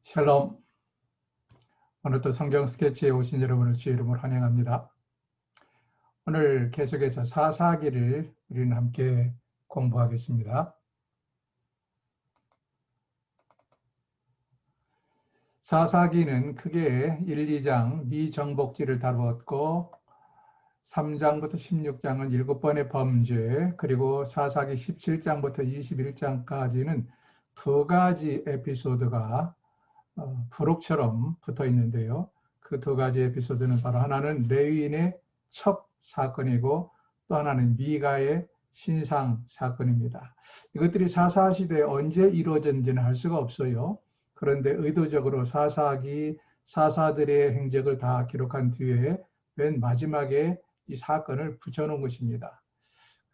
샬롬. 오늘도 성경 스케치에 오신 여러분을 주의 이름으로 환영합니다. 오늘 계속해서 사사기를 우리는 함께 공부하겠습니다. 사사기는 크게 1, 2장 미정복지를 다루었고 3장부터 16장은 7번의 범죄, 그리고 사사기 17장부터 21장까지는 두 가지 에피소드가 부록처럼 붙어 있는데요. 그 두 가지 에피소드는 바로 하나는 레위인의 첩 사건이고 또 하나는 미가의 신상 사건입니다. 이것들이 사사시대에 언제 이루어졌는지는 알 수가 없어요. 그런데 의도적으로 사사기, 사사들의 행적을 다 기록한 뒤에 맨 마지막에 이 사건을 붙여놓은 것입니다.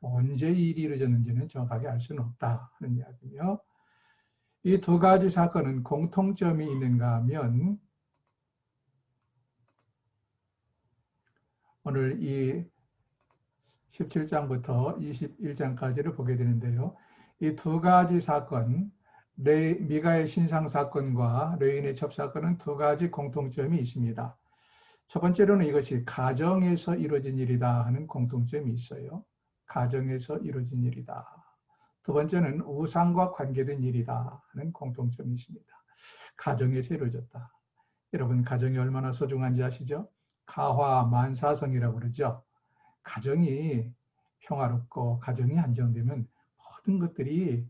언제 이 일이 이루어졌는지는 정확하게 알 수는 없다 하는 이야기며, 이 두 가지 사건은 공통점이 있는가 하면 오늘 이 17장부터 21장까지를 보게 되는데요. 이 두 가지 사건, 미가의 신상 사건과 레위인의 첩 사건은 두 가지 공통점이 있습니다. 첫 번째로는 이것이 가정에서 이루어진 일이다 하는 공통점이 있어요. 가정에서 이루어진 일이다. 두 번째는 우상과 관계된 일이다 하는 공통점이 있습니다. 가정에서 이루어졌다. 여러분, 가정이 얼마나 소중한지 아시죠? 가화만사성이라고 그러죠. 가정이 평화롭고 가정이 안정되면 모든 것들이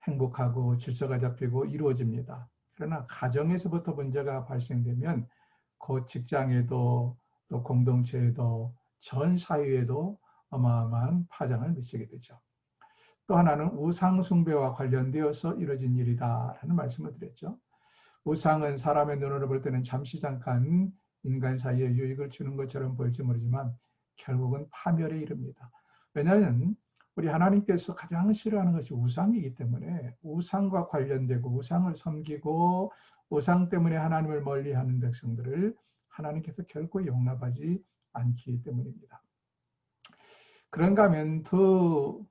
행복하고 질서가 잡히고 이루어집니다. 그러나 가정에서부터 문제가 발생되면 곧 직장에도 또 공동체에도 전 사회에도 어마어마한 파장을 미치게 되죠. 또 하나는 우상 숭배와 관련되어서 이루어진 일이다라는 말씀을 드렸죠. 우상은 사람의 눈으로 볼 때는 잠시 잠깐 인간 사이에 유익을 주는 것처럼 보일지 모르지만 결국은 파멸에 이릅니다. 왜냐하면 우리 하나님께서 가장 싫어하는 것이 우상이기 때문에 우상과 관련되고 우상을 섬기고 우상 때문에 하나님을 멀리하는 백성들을 하나님께서 결코 용납하지 않기 때문입니다. 그런가 하면 두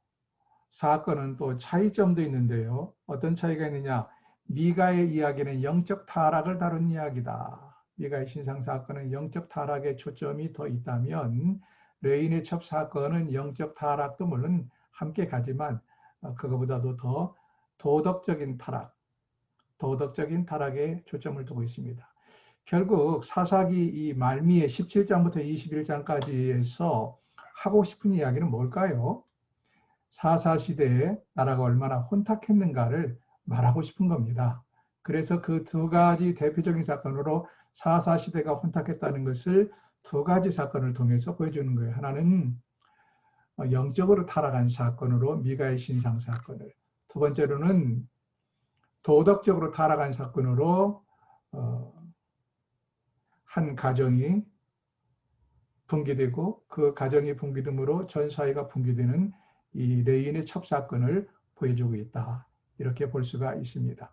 사건은 또 차이점도 있는데요. 어떤 차이가 있느냐? 미가의 이야기는 영적 타락을 다룬 이야기다. 미가의 신상 사건은 영적 타락에 초점이 더 있다면 레위인의 첩 사건은 영적 타락도 물론 함께 가지만 그거보다도 더 도덕적인 타락에 초점을 두고 있습니다. 결국 사사기 이 말미에 17장부터 21장까지에서 하고 싶은 이야기는 뭘까요? 사사시대에 나라가 얼마나 혼탁했는가를 말하고 싶은 겁니다. 그래서 그 두 가지 대표적인 사건으로 사사시대가 혼탁했다는 것을 두 가지 사건을 통해서 보여주는 거예요. 하나는 영적으로 타락한 사건으로 미가의 신상 사건을, 두 번째로는 도덕적으로 타락한 사건으로 한 가정이 붕괴되고 그 가정이 붕괴됨으로 전 사회가 붕괴되는 이 레위인의 첩 사건을 보여주고 있다. 이렇게 볼 수가 있습니다.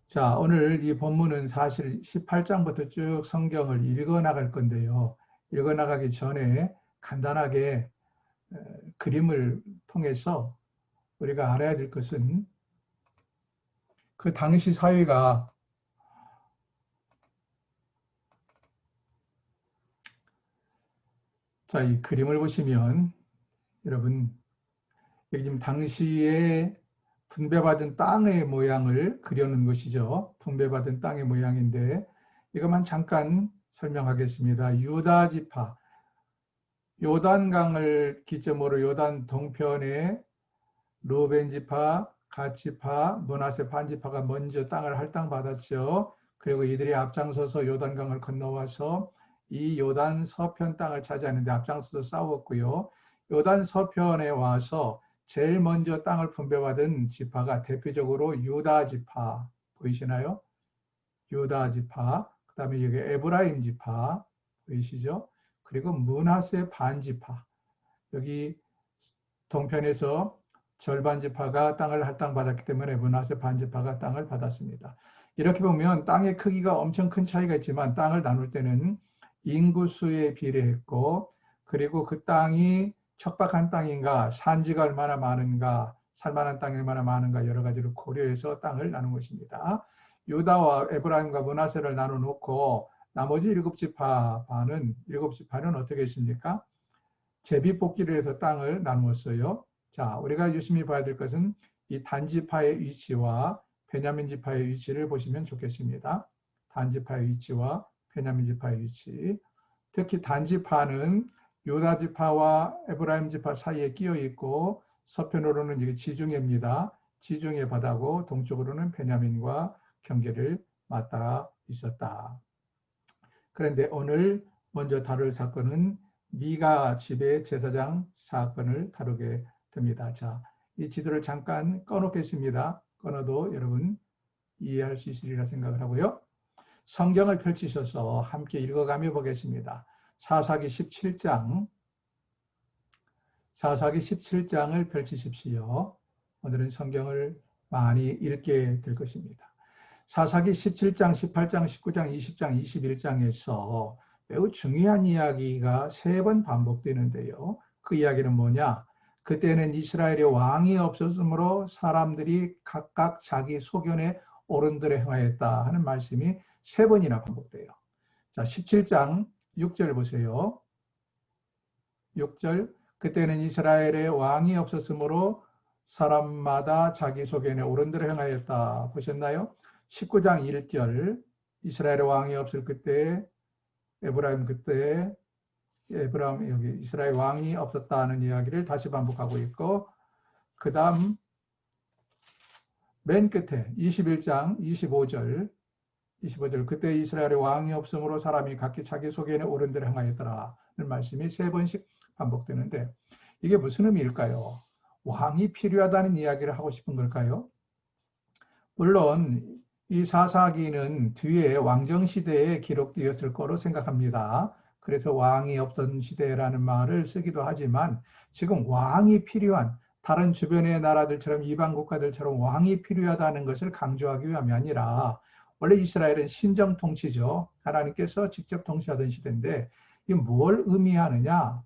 자, 오늘 이 본문은 사실 18장부터 쭉 성경을 읽어 나갈 건데요. 읽어 나가기 전에 간단하게 그림을 통해서 우리가 알아야 될 것은 그 당시 사회가 자, 이 그림을 보시면 여러분 여기 지금 당시에 분배받은 땅의 모양을 그려놓은 것이죠. 분배받은 땅의 모양인데 이것만 잠깐 설명하겠습니다. 유다 지파, 요단강을 기점으로 요단 동편에 루벤 지파, 갓 지파, 므낫세 반 지파가 먼저 땅을 할당받았죠. 그리고 이들이 앞장서서 요단강을 건너와서 이 요단 서편 땅을 차지하는데 앞장서서 싸웠고요. 요단 서편에 와서 제일 먼저 땅을 분배받은 지파가 대표적으로 유다 지파, 보이시나요? 유다 지파, 그 다음에 여기 에브라임 지파, 보이시죠? 그리고 므낫세 반 지파, 여기 동편에서 절반 지파가 땅을 할당받았기 때문에 므낫세 반 지파가 땅을 받았습니다. 이렇게 보면 땅의 크기가 엄청 큰 차이가 있지만 땅을 나눌 때는 인구수에 비례했고, 그리고 그 땅이 척박한 땅인가, 산지가 얼마나 많은가, 살만한 땅이 얼마나 많은가 여러 가지를 고려해서 땅을 나눈 것입니다. 유다와 에브라임과 므낫세를 나눠놓고 나머지 일곱 지파는 어떻게 했습니까? 제비뽑기를 해서 땅을 나누었어요. 자, 우리가 유심히 봐야 될 것은 이 단지파의 위치와 베냐민 지파의 위치를 보시면 좋겠습니다. 단지파의 위치와 베냐민 지파의 위치. 특히 단지파는 유다 지파와 에브라임 지파 사이에 끼어 있고 서편으로는 이게 지중해입니다. 지중해 바다고 동쪽으로는 베냐민과 경계를 맞닿아 있었다. 그런데 오늘 먼저 다룰 사건은 미가 집의 제사장 사건을 다루게 됩니다. 자, 이 지도를 잠깐 꺼놓겠습니다. 꺼놔도 여러분 이해할 수 있으리라 생각을 하고요. 성경을 펼치셔서 함께 읽어가며 보겠습니다. 사사기 17장을 펼치십시오. 오늘은 성경을 많이 읽게 될 것입니다. 사사기 17장, 18장, 19장, 20장, 21장에서 매우 중요한 이야기가 3번 반복되는데요. 그 이야기는 뭐냐? 그때는 이스라엘의 왕이 없었으므로 사람들이 각각 자기 소견에 옳은대로 행하였다 하는 말씀이 3번이나 반복돼요. 자, 17장 6절 보세요. 6절, 그때는 이스라엘의 왕이 없었으므로 사람마다 자기 소견에 옳은대로 행하였다. 보셨나요? 19장 1절, 이스라엘의 왕이 없을 그때 여기 이스라엘 왕이 없었다는 이야기를 다시 반복하고 있고, 그 다음 맨 끝에 21장 25절 그때 이스라엘의 왕이 없으므로 사람이 각기 자기 소견에 옳은 대로 행하였더라는 말씀이 3번씩 반복되는데 이게 무슨 의미일까요? 왕이 필요하다는 이야기를 하고 싶은 걸까요? 물론 이 사사기는 뒤에 왕정시대에 기록되었을 거로 생각합니다. 그래서 왕이 없던 시대라는 말을 쓰기도 하지만 지금 왕이 필요한 다른 주변의 나라들처럼 이방 국가들처럼 왕이 필요하다는 것을 강조하기 위함이 아니라 원래 이스라엘은 신정 통치죠. 하나님께서 직접 통치하던 시대인데 이게 뭘 의미하느냐?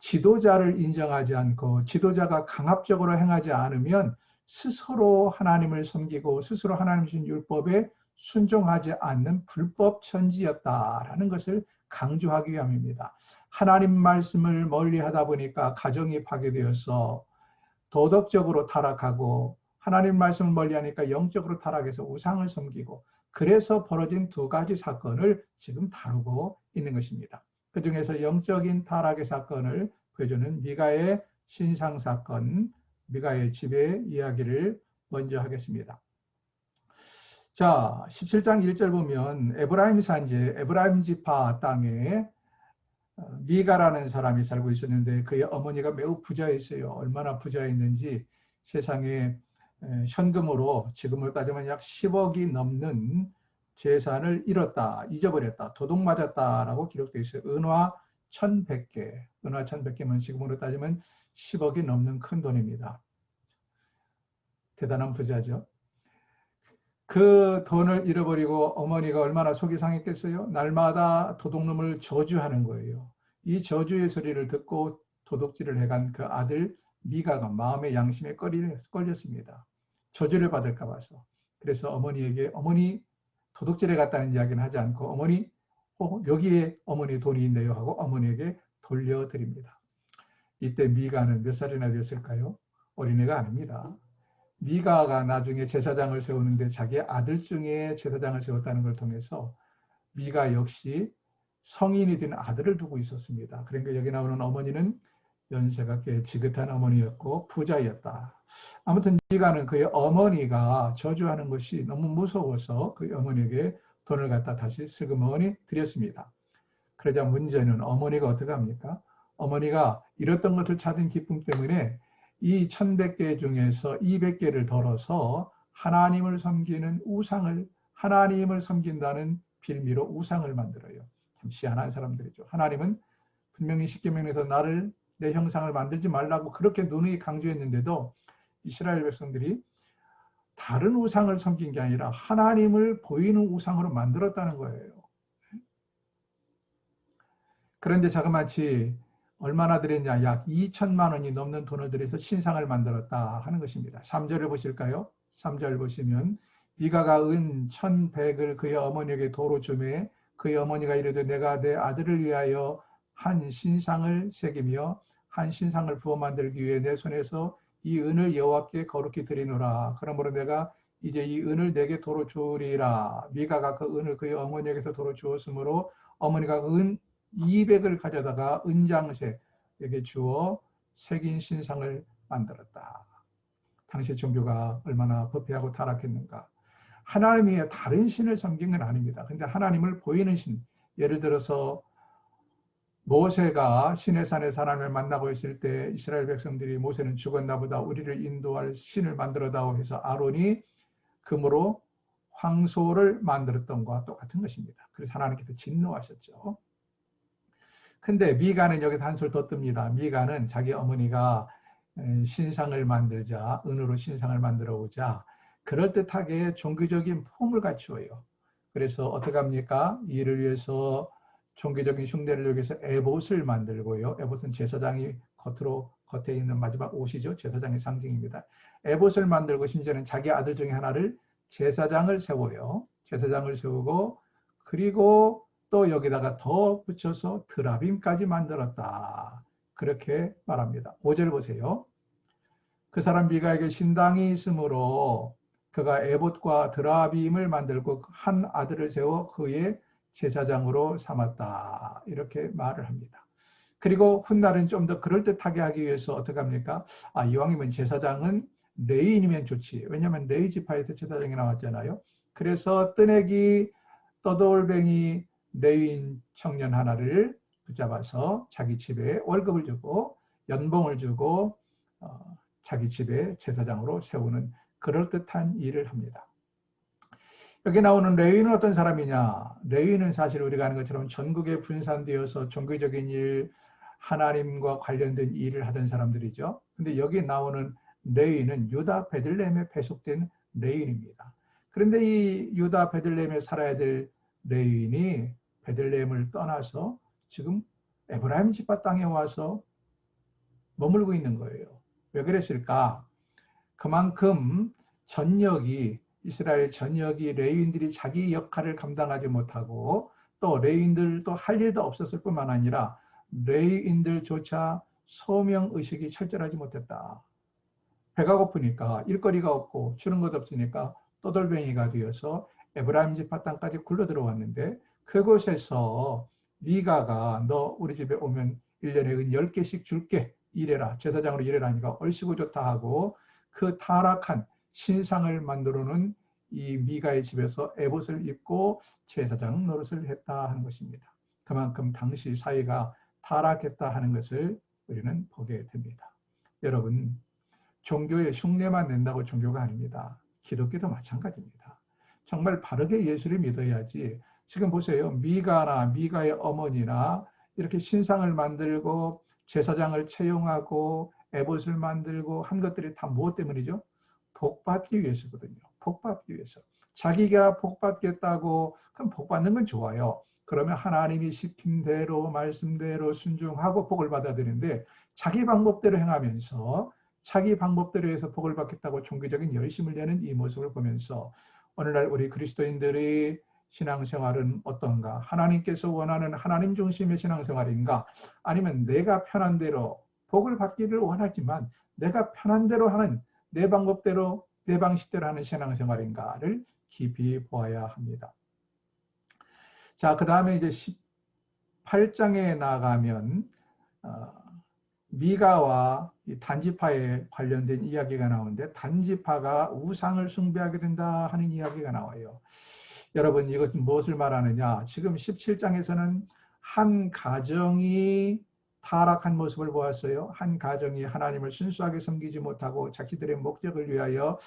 지도자를 인정하지 않고 지도자가 강압적으로 행하지 않으면 스스로 하나님을 섬기고 스스로 하나님 주신 율법에 순종하지 않는 불법 천지였다라는 것을 강조하기 위함입니다. 하나님 말씀을 멀리 하다 보니까 가정이 파괴되어서 도덕적으로 타락하고 하나님 말씀을 멀리하니까 영적으로 타락해서 우상을 섬기고 그래서 벌어진 2가지 사건을 지금 다루고 있는 것입니다. 그 중에서 영적인 타락의 사건을 보여주는 미가의 신상 사건, 미가의 집의 이야기를 먼저 하겠습니다. 자, 17장 1절 보면 에브라임 산지에 에브라임 지파 땅에 미가라는 사람이 살고 있었는데 그의 어머니가 매우 부자였어요. 얼마나 부자였는지 세상에 현금으로 지금으로 따지면 약 10억이 넘는 재산을 잃었다, 잊어버렸다, 도둑맞았다라고 기록되어 있어요. 은화 1100개면 지금으로 따지면 10억이 넘는 큰 돈입니다. 대단한 부자죠. 그 돈을 잃어버리고 어머니가 얼마나 속이 상했겠어요? 날마다 도둑놈을 저주하는 거예요. 이 저주의 소리를 듣고 도둑질을 해간 그 아들 미가가 마음의 양심에 걸렸습니다. 저주를 받을까 봐서. 그래서 어머니에게 어머니 도둑질에 갔다는 이야기는 하지 않고 어머니 여기에 어머니 돈이 있네요 하고 어머니에게 돌려드립니다. 이때 미가는 몇 살이나 됐을까요? 어린애가 아닙니다. 미가가 나중에 제사장을 세우는데 자기 아들 중에 제사장을 세웠다는 걸 통해서 미가 역시 성인이 된 아들을 두고 있었습니다. 그러니까 여기 나오는 어머니는 연세가 꽤 지긋한 어머니였고 부자였다. 아무튼 미가는 그의 어머니가 저주하는 것이 너무 무서워서 그 어머니에게 돈을 갖다 다시 슬그머니 드렸습니다. 그러자 문제는 어머니가 어떻게 합니까? 어머니가 잃었던 것을 찾은 기쁨 때문에 이 1100개 중에서 200개를 덜어서 하나님을 섬기는 우상을, 하나님을 섬긴다는 빌미로 우상을 만들어요. 참 희한한 사람들이죠. 하나님은 분명히 십계명에서 나를 내 형상을 만들지 말라고 그렇게 누누이 강조했는데도 이스라엘 백성들이 다른 우상을 섬긴 게 아니라 하나님을 보이는 우상으로 만들었다는 거예요. 그런데 자그마치 얼마나 들였냐? 약 2천만 원이 넘는 돈을 들여서 신상을 만들었다 하는 것입니다. 3절을 보실까요? 3절 보시면 미가가 은 1,100을 그의 어머니에게 도로 주매 그의 어머니가 이르되 내가 내 아들을 위하여 한 신상을 새기며 한 신상을 부어 만들기 위해 내 손에서 이 은을 여호와께 거룩히 드리노라. 그러므로 내가 이제 이 은을 내게 도로 주리라. 미가가 그 은을 그의 어머니에게서 도로 주었으므로 어머니가 그 은 200을 가져다가 은장색에게 주어 새긴 신상을 만들었다. 당시 종교가 얼마나 부패하고 타락했는가. 하나님이 다른 신을 섬긴 건 아닙니다. 근데 하나님을 보이는 신, 예를 들어서 모세가 시내산에 하나님을 만나고 있을 때 이스라엘 백성들이 모세는 죽었나 보다 우리를 인도할 신을 만들어 다오 해서 아론이 금으로 황소를 만들었던 것과 똑같은 것입니다. 그래서 하나님께서 진노하셨죠. 근데 미가는 여기서 한술 더 뜹니다. 미가는 자기 어머니가 신상을 만들자, 은으로 신상을 만들어 오자 그럴듯하게 종교적인 폼을 갖추어요. 그래서 어떻게 합니까? 이를 위해서 종교적인 흉내를 위해서 에봇을 만들고요. 에봇은 제사장이 겉에 있는 마지막 옷이죠. 제사장의 상징입니다. 에봇을 만들고 심지어는 자기 아들 중에 하나를 제사장을 세워요. 제사장을 세우고 그리고 또 여기다가 더 붙여서 드라빔까지 만들었다. 그렇게 말합니다. 5절 보세요. 그 사람 미가에게 신당이 있으므로 그가 에봇과 드라빔을 만들고 한 아들을 세워 그의 제사장으로 삼았다. 이렇게 말을 합니다. 그리고 훗날은 좀 더 그럴듯하게 하기 위해서 어떻게 합니까? 이왕이면 제사장은 레위인이면 좋지. 왜냐하면 레위 지파에서 제사장이 나왔잖아요. 그래서 뜨내기 떠돌뱅이 레위인 청년 하나를 붙잡아서 자기 집에 월급을 주고 연봉을 주고 자기 집에 제사장으로 세우는 그럴듯한 일을 합니다. 여기 나오는 레위인은 어떤 사람이냐? 레위인은 사실 우리가 아는 것처럼 전국에 분산되어서 종교적인 일, 하나님과 관련된 일을 하던 사람들이죠. 근데 여기 나오는 레위인은 유다 베들레헴에 배속된 레위인입니다. 그런데 이 유다 베들레헴에 살아야 될 레위인이 베들레헴을 떠나서 지금 에브라임 지파 땅에 와서 머물고 있는 거예요. 왜 그랬을까? 그만큼 이스라엘 전역이 레위인들이 자기 역할을 감당하지 못하고 또 레위인들도 할 일도 없었을 뿐만 아니라 레위인들조차 소명의식이 철저하지 못했다. 배가 고프니까 일거리가 없고 주는 것 없으니까 떠돌뱅이가 되어서 에브라임 지파 땅까지 굴러 들어왔는데 그곳에서 미가가 너 우리 집에 오면 1년에 은 10개씩 줄게 일해라 제사장으로 일해라니까 얼씨구 좋다 하고 그 타락한 신상을 만들어놓은 이 미가의 집에서 에봇을 입고 제사장 노릇을 했다 하는 것입니다. 그만큼 당시 사회가 타락했다 하는 것을 우리는 보게 됩니다. 여러분, 종교의 흉내만 낸다고 종교가 아닙니다. 기독교도 마찬가지입니다. 정말 바르게 예수를 믿어야지. 지금 보세요. 미가의 어머니나 이렇게 신상을 만들고 제사장을 채용하고 에봇을 만들고 한 것들이 다 무엇 때문이죠? 복받기 위해서거든요. 복받기 위해서. 자기가 복받겠다고 그럼 복받는 건 좋아요. 그러면 하나님이 시킨 대로 말씀대로 순종하고 복을 받아야 되는데 자기 방법대로 행하면서 자기 방법대로 해서 복을 받겠다고 종교적인 열심을 내는 이 모습을 보면서 오늘날 우리 그리스도인들의 신앙생활은 어떤가? 하나님께서 원하는 하나님 중심의 신앙생활인가? 아니면 내가 편한 대로 복을 받기를 원하지만 내가 편한 대로 하는 내 방법대로 내 방식대로 하는 신앙생활인가를 깊이 보아야 합니다. 자, 그 다음에 이제 18장에 나가면 미가와 단지파에 관련된 이야기가 나오는데 단지파가 우상을 숭배하게 된다 하는 이야기가 나와요. 여러분 이것은 무엇을 말하느냐? 지금 17장에서는 한 가정이 타락한 모습을 보았어요. 한 가정이 하나님을 순수하게 섬기지 못하고 자기들의 목적을 위하여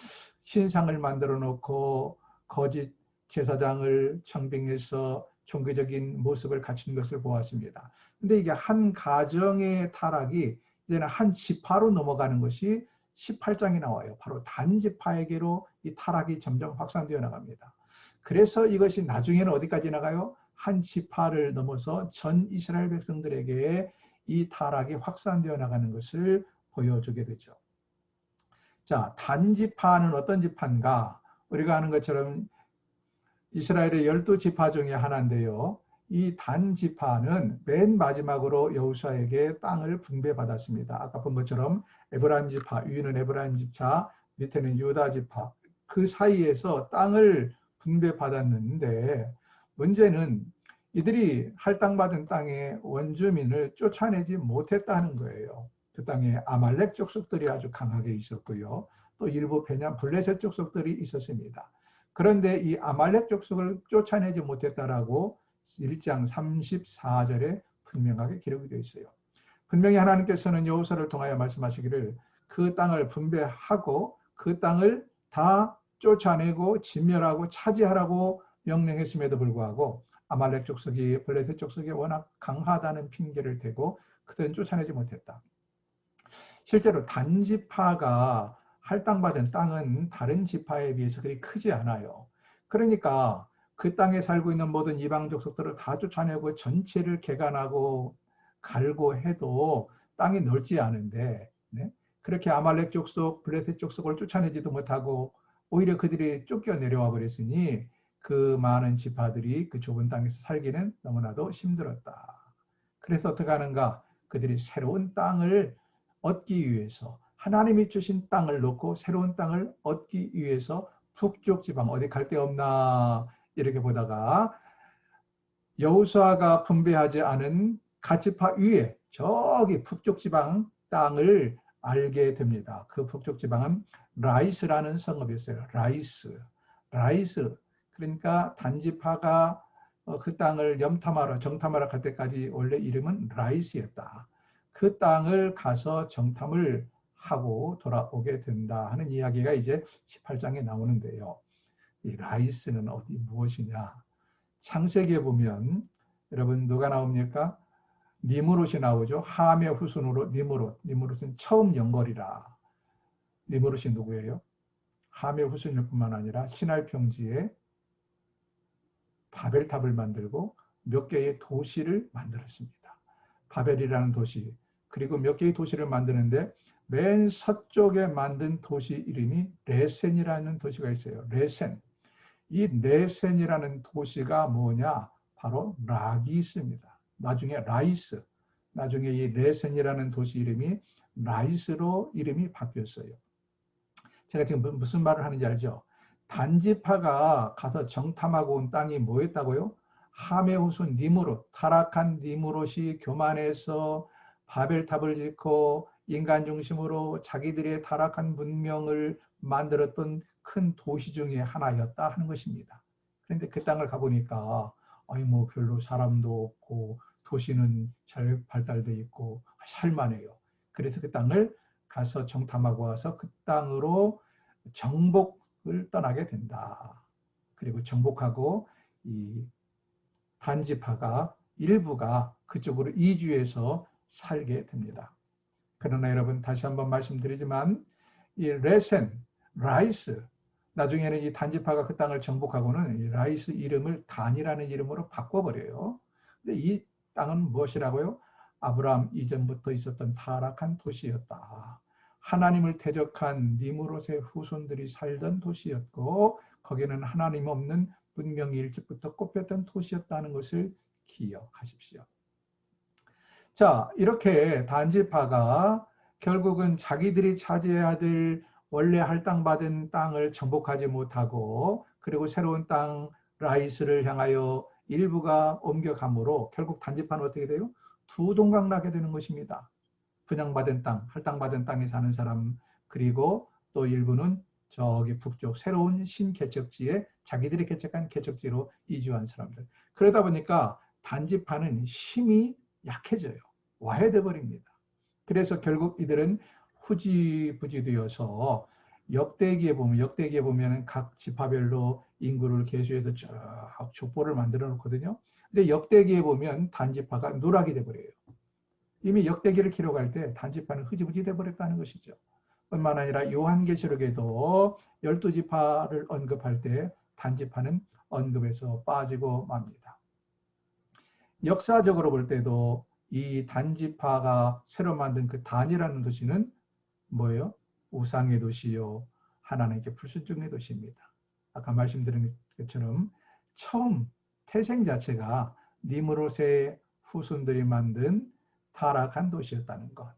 신상을 만들어 놓고 거짓 제사장을 청빙해서 종교적인 모습을 갖춘 것을 보았습니다. 근데 이게 한 가정의 타락이 이제는 한 지파로 넘어가는 것이 18장이 나와요. 바로 단지파에게로 이 타락이 점점 확산되어 나갑니다. 그래서 이것이 나중에는 어디까지 나가요? 한 지파를 넘어서 전 이스라엘 백성들에게 이 타락이 확산되어 나가는 것을 보여주게 되죠. 자, 단지파는 어떤 지파인가? 우리가 아는 것처럼 이스라엘의 12지파 중에 하나인데요. 이 단지파는 맨 마지막으로 여호수아에게 땅을 분배받았습니다. 아까 본 것처럼 에브라임 지파, 위는 에브라임 지파, 밑에는 유다 지파, 그 사이에서 땅을 분배받았는데 문제는 이들이 할당받은 땅의 원주민을 쫓아내지 못했다는 거예요. 그 땅에 아말렉 족속들이 아주 강하게 있었고요. 또 일부 베냐민 블레셋 족속들이 있었습니다. 그런데 이 아말렉 족속을 쫓아내지 못했다라고 1장 34절에 분명하게 기록이 되어 있어요. 분명히 하나님께서는 여호수아를 통하여 말씀하시기를 그 땅을 분배하고 그 땅을 다 쫓아내고 진멸하고 차지하라고 명령했음에도 불구하고 아말렉 족속이 블레셋 족속이 워낙 강하다는 핑계를 대고 그들은 쫓아내지 못했다. 실제로 단지파가 할당받은 땅은 다른 지파에 비해서 그리 크지 않아요. 그러니까 그 땅에 살고 있는 모든 이방 족속들을 다 쫓아내고 전체를 개간하고 갈고 해도 땅이 넓지 않은데, 네? 그렇게 아말렉 족속, 블레셋 족속을 쫓아내지도 못하고 오히려 그들이 쫓겨 내려와 버렸으니 그 많은 지파들이 그 좁은 땅에서 살기는 너무나도 힘들었다. 그래서 어떻게 하는가? 그들이 새로운 땅을 얻기 위해서 하나님이 주신 땅을 놓고 새로운 땅을 얻기 위해서 북쪽 지방 어디 갈 데 없나 이렇게 보다가 여호수아가 분배하지 않은 갓지파 위에 저기 북쪽 지방 땅을 알게 됩니다. 그 북쪽 지방은 라이스라는 성읍이었어요. 라이스. 그러니까 단지파가 그 땅을 정탐하러 갈 때까지 원래 이름은 라이스였다. 그 땅을 가서 정탐을 하고 돌아오게 된다 하는 이야기가 이제 18장에 나오는데요. 이 라이스는 어디 무엇이냐? 창세기에 보면 여러분 누가 나옵니까? 니므롯이 나오죠. 함의 후손으로 니므롯은 처음 영걸이라. 니므롯이 누구예요? 함의 후손일 뿐만 아니라 시날 평지에 바벨탑을 만들고 몇 개의 도시를 만들었습니다. 바벨이라는 도시, 그리고 몇 개의 도시를 만드는데 맨 서쪽에 만든 도시 이름이 레센이라는 도시가 있어요. 레센. 이 레센이라는 도시가 뭐냐? 바로 라기스입니다. 나중에 라이스. 나중에 이 레센이라는 도시 이름이 라이스로 이름이 바뀌었어요. 제가 지금 무슨 말을 하는지 알죠? 단지파가 가서 정탐하고 온 땅이 뭐였다고요? 함의 후손 니므롯, 타락한 니므롯이 교만해서 바벨탑을 짓고 인간 중심으로 자기들의 타락한 문명을 만들었던 큰 도시 중에 하나였다 하는 것입니다. 그런데 그 땅을 가보니까 뭐 별로 사람도 없고 도시는 잘 발달돼 있고 살만해요. 그래서 그 땅을 가서 정탐하고 와서 그 땅으로 정복을 떠나게 된다. 그리고 정복하고 이 단지파가 일부가 그쪽으로 이주해서 살게 됩니다. 그러나 여러분 다시 한번 말씀드리지만 이 레센, 라이스, 나중에는 이 단지파가 그 땅을 정복하고는 이 라이스 이름을 단이라는 이름으로 바꿔버려요. 근데 이 땅은 무엇이라고요? 아브라함 이전부터 있었던 타락한 도시였다. 하나님을 대적한 니므롯의 후손들이 살던 도시였고 거기는 하나님 없는 문명이 일찍부터 꼽혔던 도시였다는 것을 기억하십시오. 자, 이렇게 단지파가 결국은 자기들이 차지해야 될 원래 할당받은 땅을 정복하지 못하고 그리고 새로운 땅 라이스를 향하여 일부가 옮겨가므로 결국 단지파는 어떻게 돼요? 두 동강 나게 되는 것입니다. 분양받은 땅, 할당받은 땅에 사는 사람, 그리고 또 일부는 저기 북쪽 새로운 신개척지에 자기들이 개척한 개척지로 이주한 사람들. 그러다 보니까 단지파는 힘이 약해져요. 와해돼 버립니다. 그래서 결국 이들은 후지부지 되어서 역대기에 보면 각 지파별로 인구를 계수해서 쭉 족보를 만들어 놓거든요. 근데 역대기에 보면 단지파가 누락이 돼 버려요. 이미 역대기를 기록할 때 단지파는 흐지부지 돼 버렸다는 것이죠. 뿐만 아니라 요한계시록에도 12지파를 언급할 때 단지파는 언급에서 빠지고 맙니다. 역사적으로 볼 때도 이 단지파가 새로 만든 그 단이라는 도시는 뭐예요? 우상의 도시요, 하나님께 불순종의 도시입니다. 아까 말씀드린 것처럼 처음 태생 자체가 니므롯의 후손들이 만든 타락한 도시였다는 것.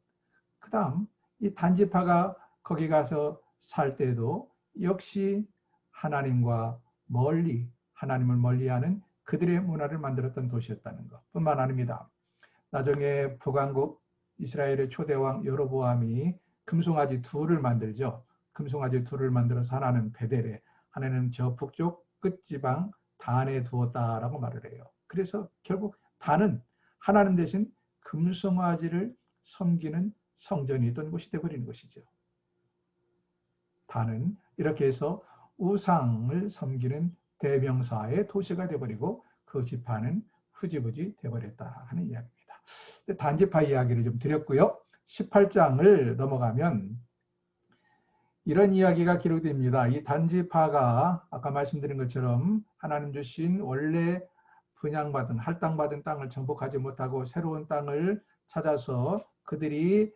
그 다음 이 단지파가 거기 가서 살 때도 역시 하나님과 멀리, 하나님을 멀리하는 그들의 문화를 만들었던 도시였다는 것 뿐만 아닙니다. 나중에 북왕국 이스라엘의 초대왕 여로보암이 금송아지 둘을 만들죠. 금송아지 둘을 만들어서 하나는 베델에, 하나는 저 북쪽 끝지방 단에 두었다라고 말을 해요. 그래서 결국 단은 하나님 대신 금송아지를 섬기는 성전이 있던 곳이 되어버리는 것이죠. 단은 이렇게 해서 우상을 섬기는 대명사의 도시가 되어버리고 그 지파는 후지부지 되어버렸다 하는 이야기입니다. 단지파 이야기를 좀 드렸고요. 18장을 넘어가면 이런 이야기가 기록됩니다. 이 단지파가 아까 말씀드린 것처럼 하나님 주신 원래 분양받은 할당받은 땅을 정복하지 못하고 새로운 땅을 찾아서 그들이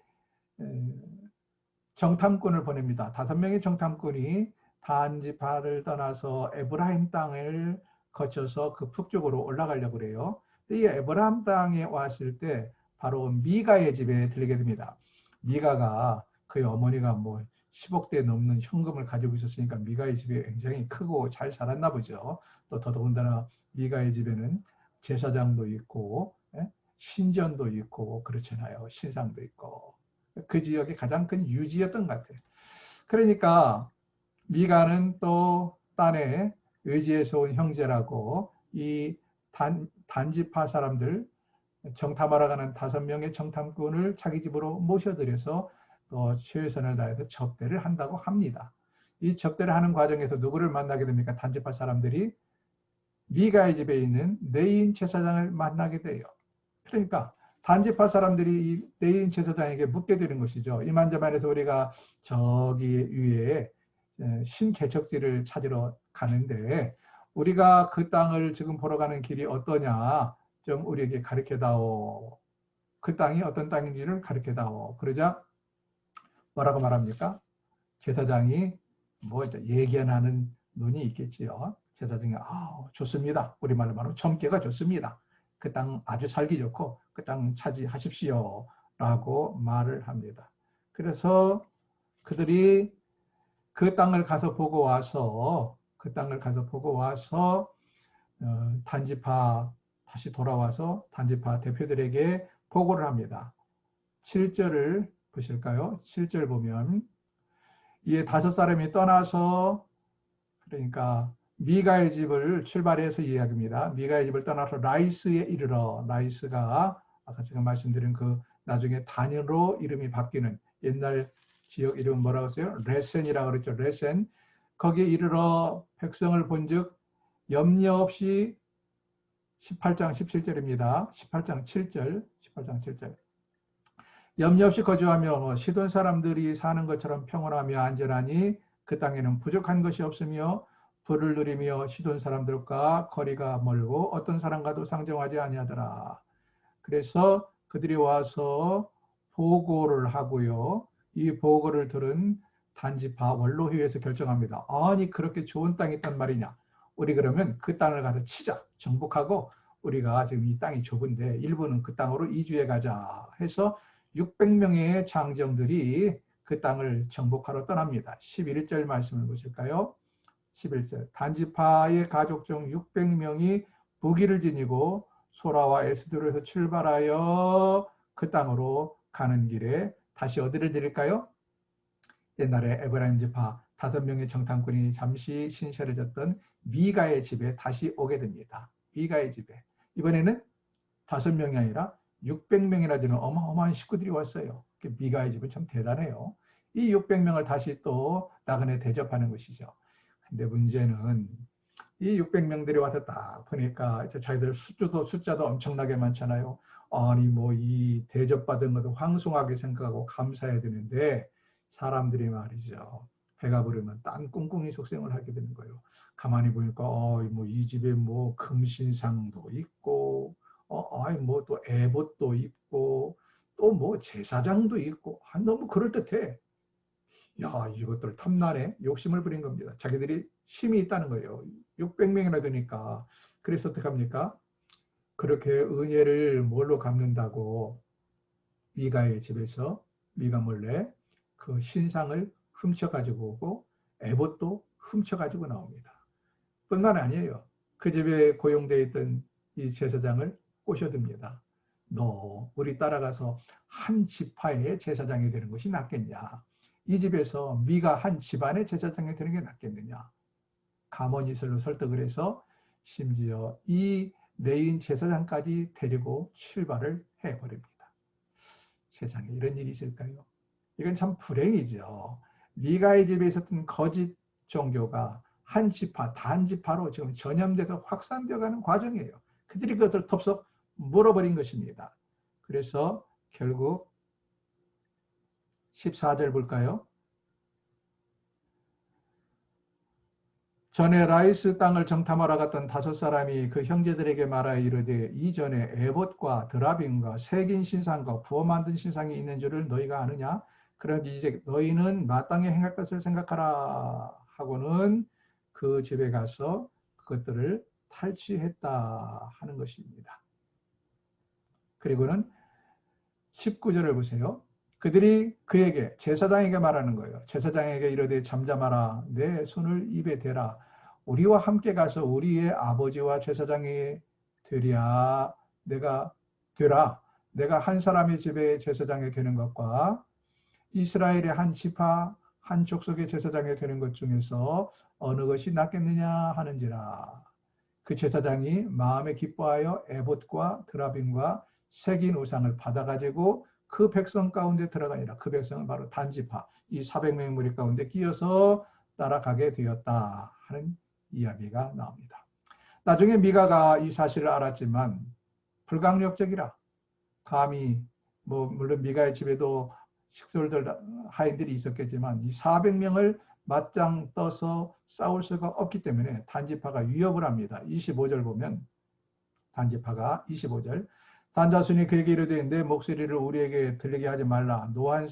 정탐꾼을 보냅니다. 5명의 정탐꾼이 단지파를 떠나서 에브라임 땅을 거쳐서 그 북쪽으로 올라가려고 그래요. 이 에브라임 땅에 왔을 때 바로 미가의 집에 들리게 됩니다. 미가가 그의 어머니가 뭐 10억 대 넘는 현금을 가지고 있었으니까 미가의 집에 굉장히 크고 잘 살았나 보죠. 또 더더군다나 미가의 집에는 제사장도 있고 신전도 있고 그렇잖아요. 신상도 있고. 그 지역의 가장 큰 유지였던 것 같아요. 그러니까 미가는 또 딴에 외지에서 온 형제라고 이 단지파 사람들 정탐하러 가는 5명의 정탐꾼을 자기 집으로 모셔들여서 또 최선을 다해서 접대를 한다고 합니다. 이 접대를 하는 과정에서 누구를 만나게 됩니까? 단지파 사람들이 미가의 집에 있는 레인 제사장을 만나게 돼요. 그러니까 단지파 사람들이 이 레인 제사장에게 묻게 되는 것이죠. 이만저만해서 우리가 저기 위에 신개척지를 찾으러 가는데 우리가 그 땅을 지금 보러 가는 길이 어떠냐 좀 우리에게 가르쳐다오. 그 땅이 어떤 땅인지를 가르쳐다오. 그러자 뭐라고 말합니까? 제사장이 뭐 예견하는 눈이 있겠지요. 제사장이 좋습니다. 우리말로 말하면 점괘가 좋습니다. 그 땅 아주 살기 좋고 그 땅 차지하십시오 라고 말을 합니다. 그래서 그들이 그 땅을 가서 보고 와서 단지파 다시 돌아와서 단지파 대표들에게 보고를 합니다. 7절을 보실까요? 7절 보면 이에 5사람이 떠나서 그러니까 미가의 집을 출발해서 이야기합니다. 미가의 집을 떠나서 라이스에 이르러 라이스가 아까 제가 말씀드린 그 나중에 단으로 이름이 바뀌는 옛날 지역 이름 뭐라고 했어요? 레센이라고 그랬죠. 레센. 거기에 이르러 백성을 본즉 염려 없이 18장 17절입니다. 18장 7절. 염려 없이 거주하며 시돈 사람들이 사는 것처럼 평온하며 안전하니 그 땅에는 부족한 것이 없으며 불을 누리며 시돈 사람들과 거리가 멀고 어떤 사람과도 상정하지 아니하더라. 그래서 그들이 와서 보고를 하고요. 이 보고를 들은 단지파 원로회의에서 결정합니다. 아니 그렇게 좋은 땅이 있단 말이냐. 우리 그러면 그 땅을 가서 치자. 정복하고 우리가 지금 이 땅이 좁은데 일부는 그 땅으로 이주해 가자 해서 600명의 장정들이 그 땅을 정복하러 떠납니다. 11절 말씀을 보실까요? 11절 단지파의 가족 중 600명이 무기를 지니고 소라와 에스드로에서 출발하여 그 땅으로 가는 길에 다시 어디를 드릴까요? 옛날에 에브라임 지파 5명의 정탐꾼이 잠시 신세를 졌던 미가의 집에 다시 오게 됩니다. 미가의 집에. 이번에는 5명이 아니라 600명이나 되는 어마어마한 식구들이 왔어요. 미가의 집은 참 대단해요. 이 600명을 다시 또 나그네 대접하는 것이죠. 근데 문제는 이 600명들이 와서 딱 보니까 자기들 숫자도 엄청나게 많잖아요. 아니 뭐 이 대접받은 것도 황송하게 생각하고 감사해야 되는데 사람들이 말이죠. 배가 부르면 딴 꿍꿍이 속생을 하게 되는 거예요. 가만히 보니까 뭐 이 집에 뭐 금신상도 있고 아이 뭐 또 에봇도 있고 또 뭐 제사장도 있고 너무 그럴듯해. 야, 이것들 탐나네. 욕심을 부린 겁니다. 자기들이 힘이 있다는 거예요. 600명이나 되니까. 그래서 어떻게 합니까? 그렇게 은혜를 뭘로 갚는다고 미가의 집에서 미가 몰래 그 신상을 훔쳐가지고 오고 에봇도 훔쳐가지고 나옵니다. 뿐만 아니에요. 그 집에 고용되어 있던 이 제사장을 꼬셔듭니다. 너 우리 따라가서 한 지파의 제사장이 되는 것이 낫겠냐? 이 집에서 미가 한 집안의 제사장이 되는 게 낫겠느냐? 가모니슬로 설득을 해서 심지어 이 레인 제사장까지 데리고 출발을 해버립니다. 세상에 이런 일이 있을까요? 이건 참 불행이죠. 미가의 집에 있었던 거짓 종교가 한 지파, 단지파로 지금 전염돼서 확산되어가는 과정이에요. 그들이 그것을 덥석 물어버린 것입니다. 그래서 결국 14절 볼까요? 전에 라이스 땅을 정탐하러 갔던 5사람이 그 형제들에게 말하여 이르되 이전에 에봇과 드라빔과 색인 신상과 부어 만든 신상이 있는 줄을 너희가 아느냐? 그러니 이제 너희는 마땅히 행할 것을 생각하라 하고는 그 집에 가서 그것들을 탈취했다 하는 것입니다. 그리고는 19절을 보세요. 그들이 그에게 제사장에게 말하는 거예요. 제사장에게 이르되 잠잠하라. 내 손을 입에 대라. 우리와 함께 가서 우리의 아버지와 제사장이 되랴. 내가 한 사람의 집에 제사장이 되는 것과 이스라엘의 한 지파 한 족속의 제사장이 되는 것 중에서 어느 것이 낫겠느냐 하는지라. 그 제사장이 마음에 기뻐하여 에봇과 드라빔과 색인 우상을 받아가지고 그 백성 가운데 들어가니라. 그 백성은 바로 단지파, 이 400명의 무리 가운데 끼어서 따라가게 되었다 하는 이야기가 나옵니다. 나중에 미가가 이 사실을 알았지만 불강력적이라 감히 뭐 물론 미가의 집에도 식솔들 하인들이 있었겠지만 이 400명을 맞짱 떠서 싸울 수가 없기 때문에 단지파가 위협을 합니다. 25절 보면 단지파가 25절 단자순이 그에게 이르되 내 목소리를 우리에게 들리게 하지 말라. 노한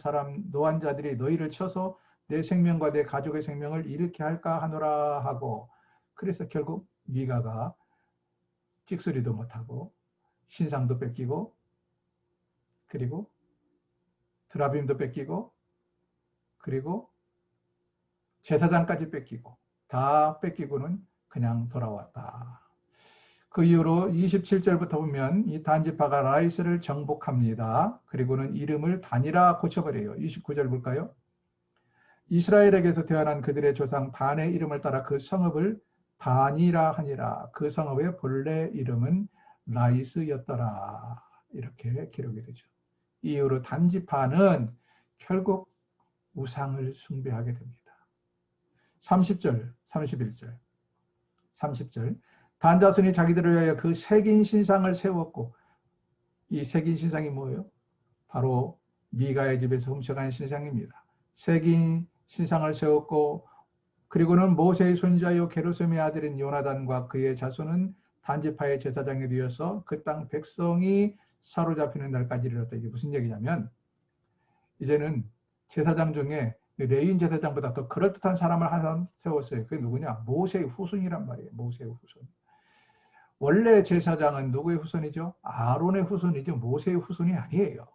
자들이 너희를 쳐서 내 생명과 내 가족의 생명을 잃게 할까 하노라 하고 그래서 결국 미가가 찍소리도 못하고 신상도 뺏기고 그리고 드라빔도 뺏기고 그리고 제사장까지 뺏기고 다 뺏기고는 그냥 돌아왔다. 그 이후로 27절부터 보면 이 단지파가 라이스를 정복합니다. 그리고는 이름을 단이라 고쳐버려요. 29절 볼까요? 이스라엘에게서 태어난 그들의 조상 단의 이름을 따라 그 성읍을 단이라 하니라. 그 성읍의 본래 이름은 라이스였더라. 이렇게 기록이 되죠. 이후로 단지파는 결국 우상을 숭배하게 됩니다. 30절, 31절, 30절. 단자손이 자기들을 위하여 그 색인 신상을 세웠고 이 색인 신상이 뭐예요? 바로 미가의 집에서 훔쳐간 신상입니다. 색인 신상을 세웠고 그리고는 모세의 손자요 게르솜의 아들인 요나단과 그의 자손은 단지파의 제사장이 되어서 그 땅 백성이 사로잡히는 날까지 이르렀다. 이게 무슨 얘기냐면 이제는 제사장 중에 레인 제사장보다 더 그럴듯한 사람을 하나 세웠어요. 그게 누구냐? 모세의 후손이란 말이에요. 모세의 후손. 원래 제사장은 누구의 후손이죠? 아론의 후손이죠. 모세의 후손이 아니에요.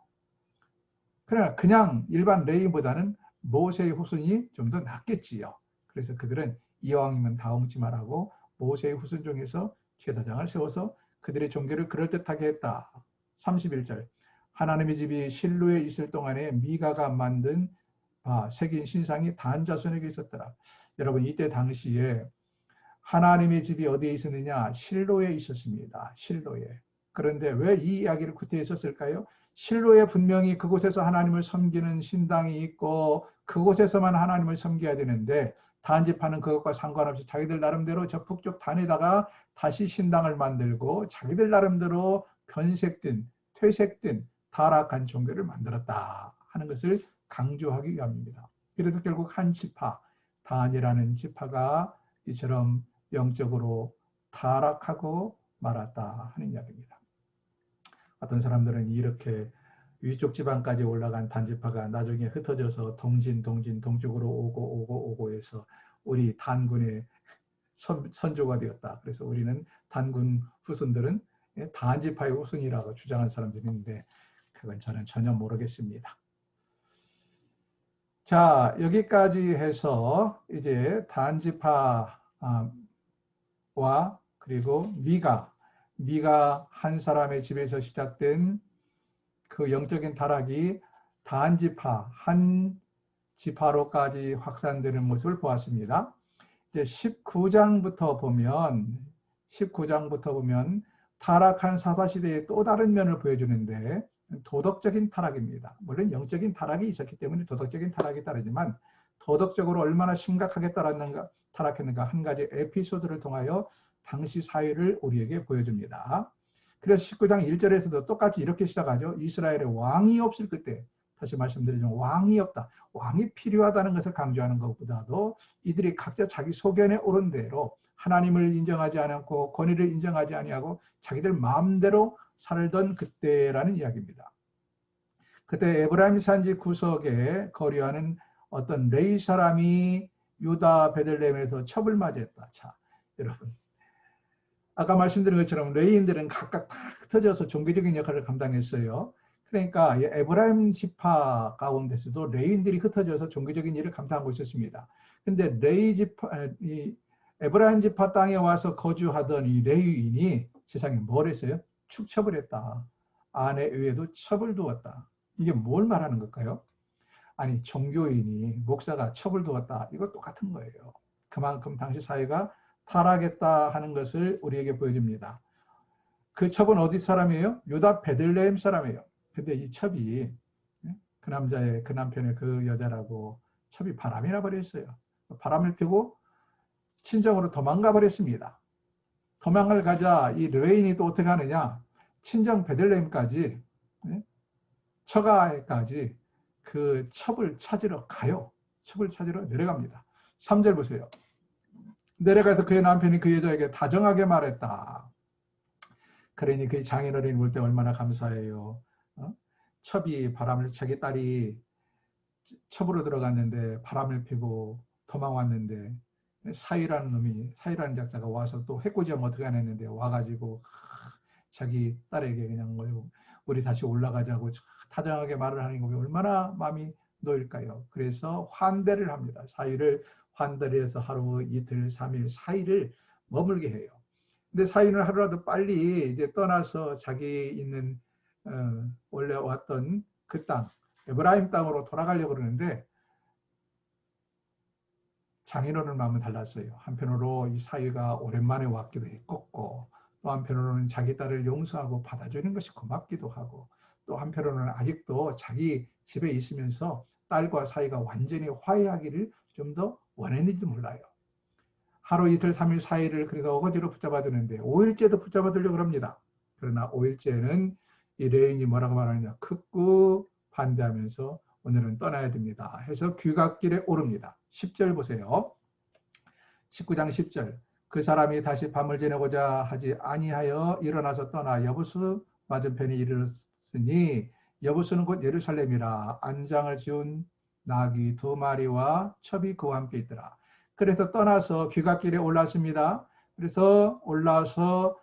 그러나 그냥 일반 레인보다는 모세의 후손이 좀 더 낫겠지요. 그래서 그들은 이왕이면 다 엉치 말하고 모세의 후손 중에서 제사장을 세워서 그들의 종교를 그럴듯하게 했다. 31절. 하나님의 집이 실로에 있을 동안에 미가가 만든 색인 신상이 단 자손에게 있었더라. 여러분 이때 당시에 하나님의 집이 어디에 있었느냐? 실로에 있었습니다. 실로에. 그런데 왜 이 이야기를 구태했었을까요? 실로에 분명히 그곳에서 하나님을 섬기는 신당이 있고 그곳에서만 하나님을 섬겨야 되는데 단지파는 그것과 상관없이 자기들 나름대로 저 북쪽 단에다가 다시 신당을 만들고 자기들 나름대로 변색된, 퇴색된 타락한 종교를 만들었다 하는 것을 강조하기 위함입니다. 그래서 결국 한 지파, 단이라는 지파가 이처럼 영적으로 타락하고 말았다 하는 이야기입니다. 어떤 사람들은 이렇게 위쪽 지방까지 올라간 단지파가 나중에 흩어져서 동쪽으로 오고 해서 우리 단군의 선조가 되었다. 그래서 우리는 단군 후손들은 단지파의 후손이라고 주장하는 사람들이 있는데 그건 저는 전혀 모르겠습니다. 자, 여기까지 해서 이제 단지파와 그리고 미가 한 사람의 집에서 시작된 그 영적인 타락이 단지파, 한 지파로까지 확산되는 모습을 보았습니다. 이제 19장부터 보면 타락한 사사시대의 또 다른 면을 보여주는데 도덕적인 타락입니다. 물론 영적인 타락이 있었기 때문에 도덕적인 타락이 따르지만 도덕적으로 얼마나 심각하게 타락했는가 한 가지 에피소드를 통하여 당시 사회를 우리에게 보여줍니다. 그래서 19장 1절에서도 똑같이 이렇게 시작하죠. 이스라엘의 왕이 없을 그때, 다시 말씀드리지만 왕이 없다. 왕이 필요하다는 것을 강조하는 것보다도 이들이 각자 자기 소견에 오른 대로 하나님을 인정하지 않고 권위를 인정하지 아니하고 자기들 마음대로 살던 그때라는 이야기입니다. 그때 에브라임 산지 구석에 거류하는 어떤 레위 사람이 유다 베들레헴에서 첩을 맞이했다. 자, 여러분. 아까 말씀드린 것처럼 레위인들은 각각 다 흩어져서 종교적인 역할을 감당했어요. 그러니까 에브라임 지파 가운데서도 레위인들이 흩어져서 종교적인 일을 감당하고 있었습니다. 근데 에브라임 지파 땅에 와서 거주하던 이 레위인이 세상에 뭘 했어요? 축첩을 했다. 아내 외에도 첩을 두었다. 이게 뭘 말하는 걸까요? 아니, 종교인이, 목사가 첩을 두었다. 이거 똑같은 거예요. 그만큼 당시 사회가 타락했다 하는 것을 우리에게 보여줍니다. 그 첩은 어디 사람이에요? 유다 베들레헴 사람이에요. 근데 이 첩이 그 남편의 그 여자라고 첩이 바람이 나버렸어요. 바람을 피고 친정으로 도망가 버렸습니다. 도망을 가자 이 레위인이 또 어떻게 하느냐? 친정 베들레헴까지, 처가에까지 그 첩을 찾으러 가요. 첩을 찾으러 내려갑니다. 3절 보세요. 내려가서 그의 남편이 그 여자에게 다정하게 말했다. 그러니 그 장인어른이 볼 때 얼마나 감사해요. 첩이 자기 딸이 첩으로 들어갔는데 바람을 피고 도망왔는데 사위라는 작자가 와서 또 해코지하면 어떻게 안 했는데 와가지고 자기 딸에게 그냥 우리 다시 올라가자고 다정하게 말을 하는 거 얼마나 마음이 놓일까요? 그래서 환대를 합니다. 사위를 환대를 해서 하루, 이틀, 3일, 4일을 머물게 해요. 근데 사위는 하루라도 빨리 이제 떠나서 자기 있는 원래 왔던 그 땅, 에브라임 땅으로 돌아가려고 그러는데 장인어른 마음은 달랐어요. 한편으로 이 사위가 오랜만에 왔기도 했고 또 한편으로는 자기 딸을 용서하고 받아주는 것이 고맙기도 하고 또 한편으로는 아직도 자기 집에 있으면서 딸과 사이가 완전히 화해하기를 좀 더 원했는지도 몰라요. 하루, 이틀, 3일, 4일을 그래서 어거지로 붙잡아두는데 5일째도 붙잡아두려고 합니다. 그러나 5일째는 이 레인이 뭐라고 말하느냐, 극구 반대하면서 오늘은 떠나야 됩니다 해서 귀갓길에 오릅니다. 10절 보세요. 19장 10절. 그 사람이 다시 밤을 지내고자 하지 아니하여 일어나서 떠나 여부수 맞은편에 이르렀으니 여부수는 곧 예루살렘이라. 안장을 지운 나귀 2마리와 첩이 그와 함께 있더라. 그래서 떠나서 귀갓길에 올랐습니다. 그래서 올라서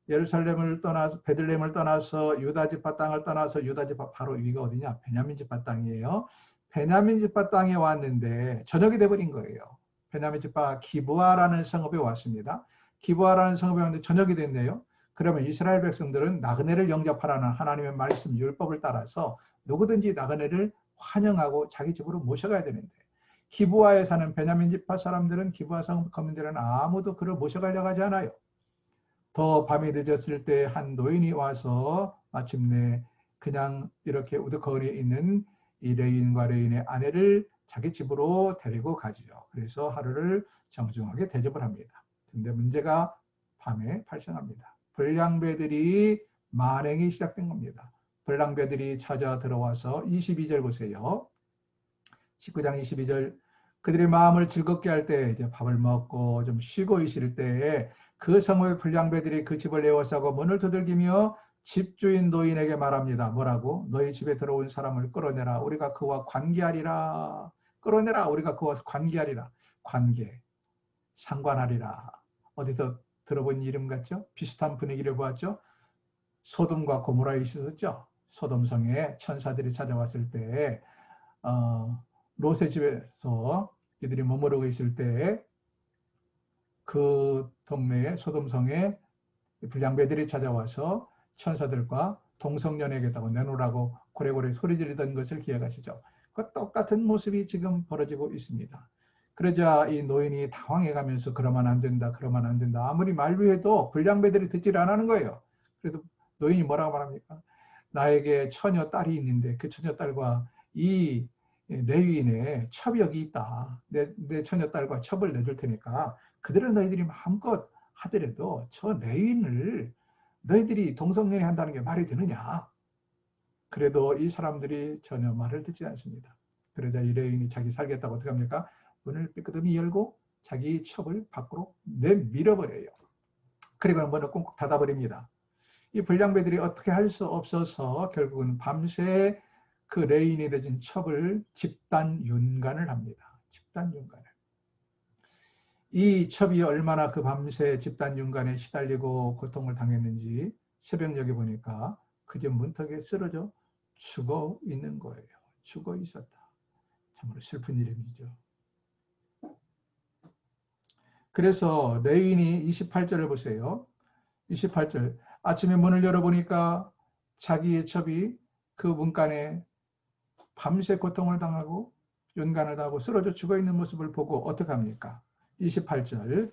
예루살렘을 떠나서 베들레헴을 떠나서 유다지파 땅을 떠나서 유다지파 바로 여기가 어디냐? 베냐민 지파 땅이에요. 베냐민 지파 땅에 왔는데 저녁이 돼버린 거예요. 베냐민 지파 기브아라는 성읍에 왔습니다. 기브아라는 성읍에 왔는데 저녁이 됐네요. 그러면 이스라엘 백성들은 나그네를 영접하라는 하나님의 말씀 율법을 따라서 누구든지 나그네를 환영하고 자기 집으로 모셔가야 되는데 기브아에 사는 베냐민 지파 사람들은 기브아 성읍 거민들은 아무도 그를 모셔가려고 하지 않아요. 더 밤이 늦었을 때 한 노인이 와서 마침내 그냥 이렇게 우두커니 있는 이 레인과 레인의 아내를 자기 집으로 데리고 가지요. 그래서 하루를 정중하게 대접을 합니다. 근데 문제가 밤에 발생합니다. 불량배들이 만행이 시작된 겁니다. 불량배들이 찾아 들어와서 22절 보세요. 19장 22절. 그들이 마음을 즐겁게 할 때 이제 밥을 먹고 좀 쉬고 있을 때에 그 성읍의 불량배들이 그 집을 에워싸고 문을 두들기며 집주인 노인에게 말합니다. 뭐라고? 너희 집에 들어온 사람을 끌어내라. 우리가 그와 관계하리라. 끌어내라. 우리가 그와 관계하리라. 관계, 상관하리라. 어디서 들어본 이름 같죠? 비슷한 분위기를 보았죠? 소돔과 고모라에 있었죠. 소돔성에 천사들이 찾아왔을 때 롯의 집에서 이들이 머무르고 있을 때 그 동네에 소돔성에 불량배들이 찾아와서 천사들과 동성연애하겠다고 내놓으라고 고래고래 소리 지르던 것을 기억하시죠. 그 똑같은 모습이 지금 벌어지고 있습니다. 그러자 이 노인이 당황해가면서 그러면 안 된다, 그러면 안 된다. 아무리 만류해도 불량배들이 듣질 안 하는 거예요. 그래도 노인이 뭐라고 말합니까? 나에게 처녀 딸이 있는데 그 처녀 딸과 이 레위인의 첩역이 있다. 내 처녀 딸과 첩을 내줄 테니까 그들은 너희들이 마음껏 하더라도 저 레위인을 너희들이 동성연애 한다는 게 말이 되느냐? 그래도 이 사람들이 전혀 말을 듣지 않습니다. 그러자 이 레위인이 자기 살겠다고 어떻게 합니까? 문을 삐끗하게 열고 자기 첩을 밖으로 내밀어버려요. 그리고 문을 꽁꽁 닫아버립니다. 이 불량배들이 어떻게 할 수 없어서 결국은 밤새 그 레위인이 되진 첩을 집단 윤관을 합니다. 집단 윤관을. 이 첩이 얼마나 그 밤새 집단 윤관에 시달리고 고통을 당했는지 새벽녘에 보니까 그 집 문턱에 쓰러져 죽어 있는 거예요. 죽어 있었다. 참으로 슬픈 일이죠. 그래서 레위인이 28절을 보세요. 28절. 아침에 문을 열어보니까 자기의 첩이 그 문간에 밤새 고통을 당하고 윤관을 당하고 쓰러져 죽어 있는 모습을 보고 어떻게 합니까? 28절.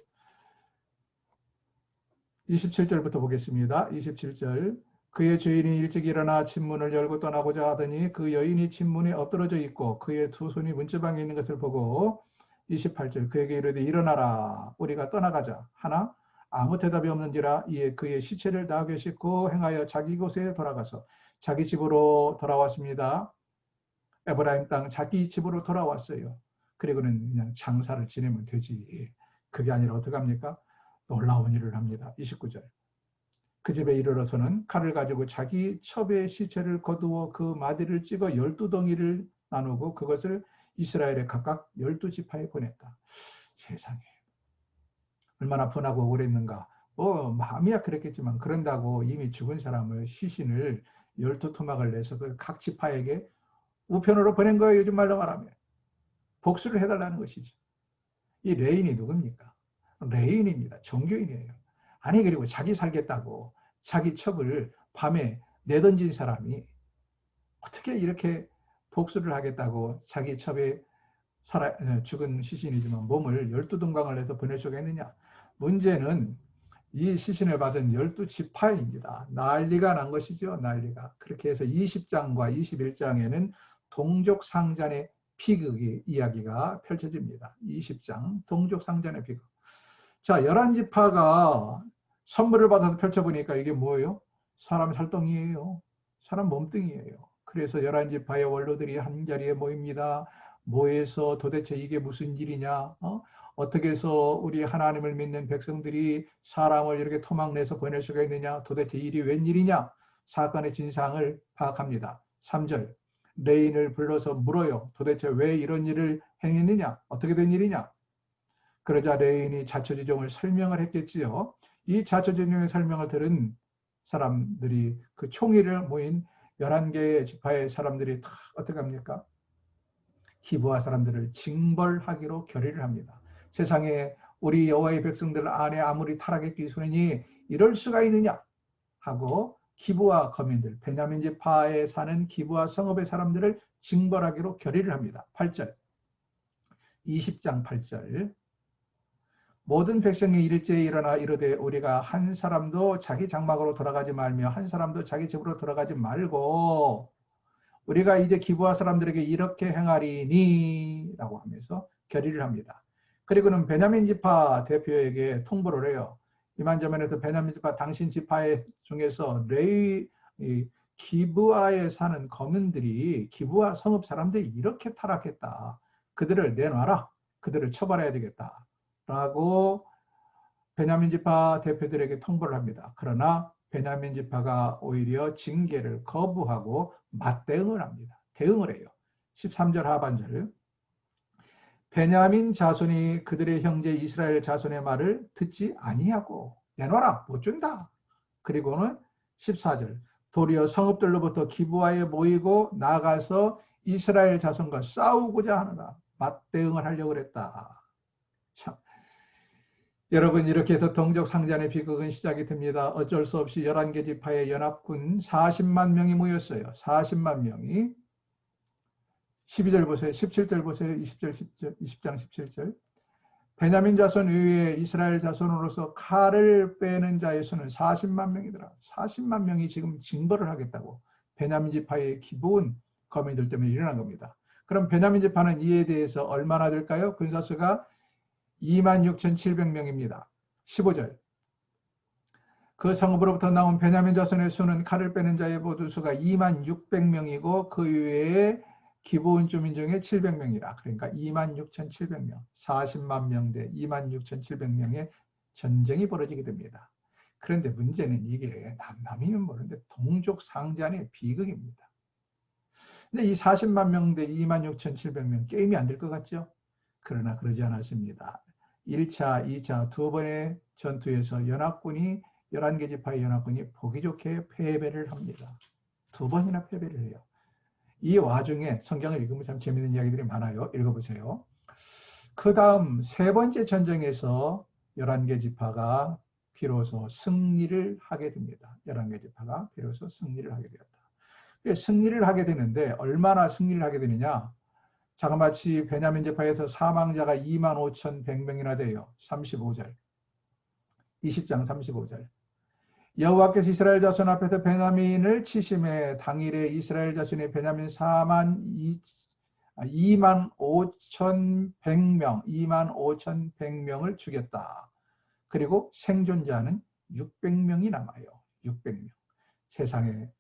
27절부터 보겠습니다. 27절. 그의 주인이 일찍 일어나 침문을 열고 떠나고자 하더니 그 여인이 침문에 엎드러져 있고 그의 두 손이 문지방에 있는 것을 보고 28절. 그에게 이르되 일어나라. 우리가 떠나가자. 하나 아무 대답이 없는지라 이에 그의 시체를 나귀에 싣고 행하여 자기 곳에 돌아가서 자기 집으로 돌아왔습니다. 에브라임 땅 자기 집으로 돌아왔어요. 그리고는 그냥 장사를 지내면 되지. 그게 아니라 어떡합니까? 놀라운 일을 합니다. 29절. 그 집에 이르러서는 칼을 가지고 자기 첩의 시체를 거두어 그 마디를 찍어 12덩이를 나누고 그것을 이스라엘에 각각 12지파에 보냈다. 세상에. 얼마나 분하고 억울했는가. 마음이야 그랬겠지만 그런다고 이미 죽은 사람을 시신을 12토막을 내서 그 각 지파에게 우편으로 보낸 거예요. 요즘 말로 말하면. 복수를 해달라는 것이죠. 이 레인이 누굽니까? 레인입니다. 종교인이에요. 아니 그리고 자기 살겠다고 자기 첩을 밤에 내던진 사람이 어떻게 이렇게 복수를 하겠다고 자기 첩에 죽은 시신이지만 몸을 12동강을 내서 보낼 수가 있느냐. 문제는 이 시신을 받은 12지파입니다. 난리가 난 것이죠. 난리가. 그렇게 해서 20장과 21장에는 동족상잔의 비극의 이야기가 펼쳐집니다. 20장 동족상잔의 비극. 자, 11지파가 선물을 받아서 펼쳐보니까 이게 뭐예요? 사람 살덩이에요. 사람 몸뚱이에요. 그래서 11지파의 원로들이 한자리에 모입니다. 모여서 도대체 이게 무슨 일이냐? 어떻게 해서 우리 하나님을 믿는 백성들이 사람을 이렇게 토막내서 보낼 수가 있느냐? 도대체 일이 웬일이냐? 사건의 진상을 파악합니다. 3절. 레인을 불러서 물어요. 도대체 왜 이런 일을 행했느냐? 어떻게 된 일이냐? 그러자 레인이 자초지종을 설명을 했겠지요. 이 자초지종의 설명을 들은 사람들이 그 총회를 모인 11개의 지파의 사람들이 다 어떻게 합니까? 기브아 사람들을 징벌하기로 결의를 합니다. 세상에 우리 여호와의 백성들 안에 아무리 타락의 끼소니 이럴 수가 있느냐 하고 기브아 거민들, 베냐민 지파에 사는 기브아 성읍의 사람들을 징벌하기로 결의를 합니다. 8절, 20장 8절. 모든 백성이 일제에 일어나 이르되 우리가 한 사람도 자기 장막으로 돌아가지 말며 한 사람도 자기 집으로 돌아가지 말고 우리가 이제 기브아 사람들에게 이렇게 행하리니 라고 하면서 결의를 합니다. 그리고는 베냐민 지파 대표에게 통보를 해요. 이만저만해서 베냐민 지파 당신 지파 중에서 기브아에 사는 거민들이 기브아 성읍 사람들이 이렇게 타락했다. 그들을 내놔라. 그들을 처벌해야 되겠다. 라고 베냐민 지파 대표들에게 통보를 합니다. 그러나 베냐민 지파가 오히려 징계를 거부하고 맞대응을 합니다. 대응을 해요. 13절 하반절. 베냐민 자손이 그들의 형제 이스라엘 자손의 말을 듣지 아니하고 내놔라 못 준다. 그리고는 14절. 도리어 성읍들로부터 기브아에 모이고 나가서 이스라엘 자손과 싸우고자 하느라 맞대응을 하려고 그랬다. 참. 여러분, 이렇게 해서 동족 상잔의 비극은 시작이 됩니다. 어쩔 수 없이 11개 지파의 연합군 40만 명이 모였어요. 40만 명이. 12절 보세요. 17절 보세요. 20절, 10절, 20장 17절. 베냐민 자손 외에 이스라엘 자손으로서 칼을 빼는 자의 수는 40만 명이더라. 40만 명이 지금 징벌을 하겠다고 베냐민 지파의 기본 거민들 때문에 일어난 겁니다. 그럼 베냐민 지파는 이에 대해서 얼마나 될까요? 군사수가 26,700명입니다. 15절. 그 성읍으로부터 나온 베냐민 자손의 수는 칼을 빼는 자의 모두 수가 26,600명이고 그 외에 기본 주민 중에 700명이라. 그러니까 26,700명, 40만 명 대 26,700명의 전쟁이 벌어지게 됩니다. 그런데 문제는 이게 남남이면 모르는데 동족 상잔의 비극입니다. 근데 이 40만 명 대 26,700명 게임이 안 될 것 같죠? 그러나 그러지 않았습니다. 1차, 2차 두 번의 전투에서 연합군이 11개 지파의 연합군이 보기 좋게 패배를 합니다. 두 번이나 패배를 해요. 이 와중에 성경을 읽으면 참 재미있는 이야기들이 많아요. 읽어보세요. 그 다음 세 번째 전쟁에서 11개 지파가 비로소 승리를 하게 됩니다. 11개 지파가 비로소 승리를 하게 되었다. 승리를 하게 되는데 얼마나 승리를 하게 되느냐. 자그마치 베냐민 지파에서 사망자가 25,100명이나 돼요. 35절. 20장 35절. 여호와께서 이스라엘 자손 앞에서 베냐민을 치심해 당일에 이스라엘 자손이 베냐민 25,100명을 죽였다. 그리고 생존자는 600명이 남아요. 600명. 세상에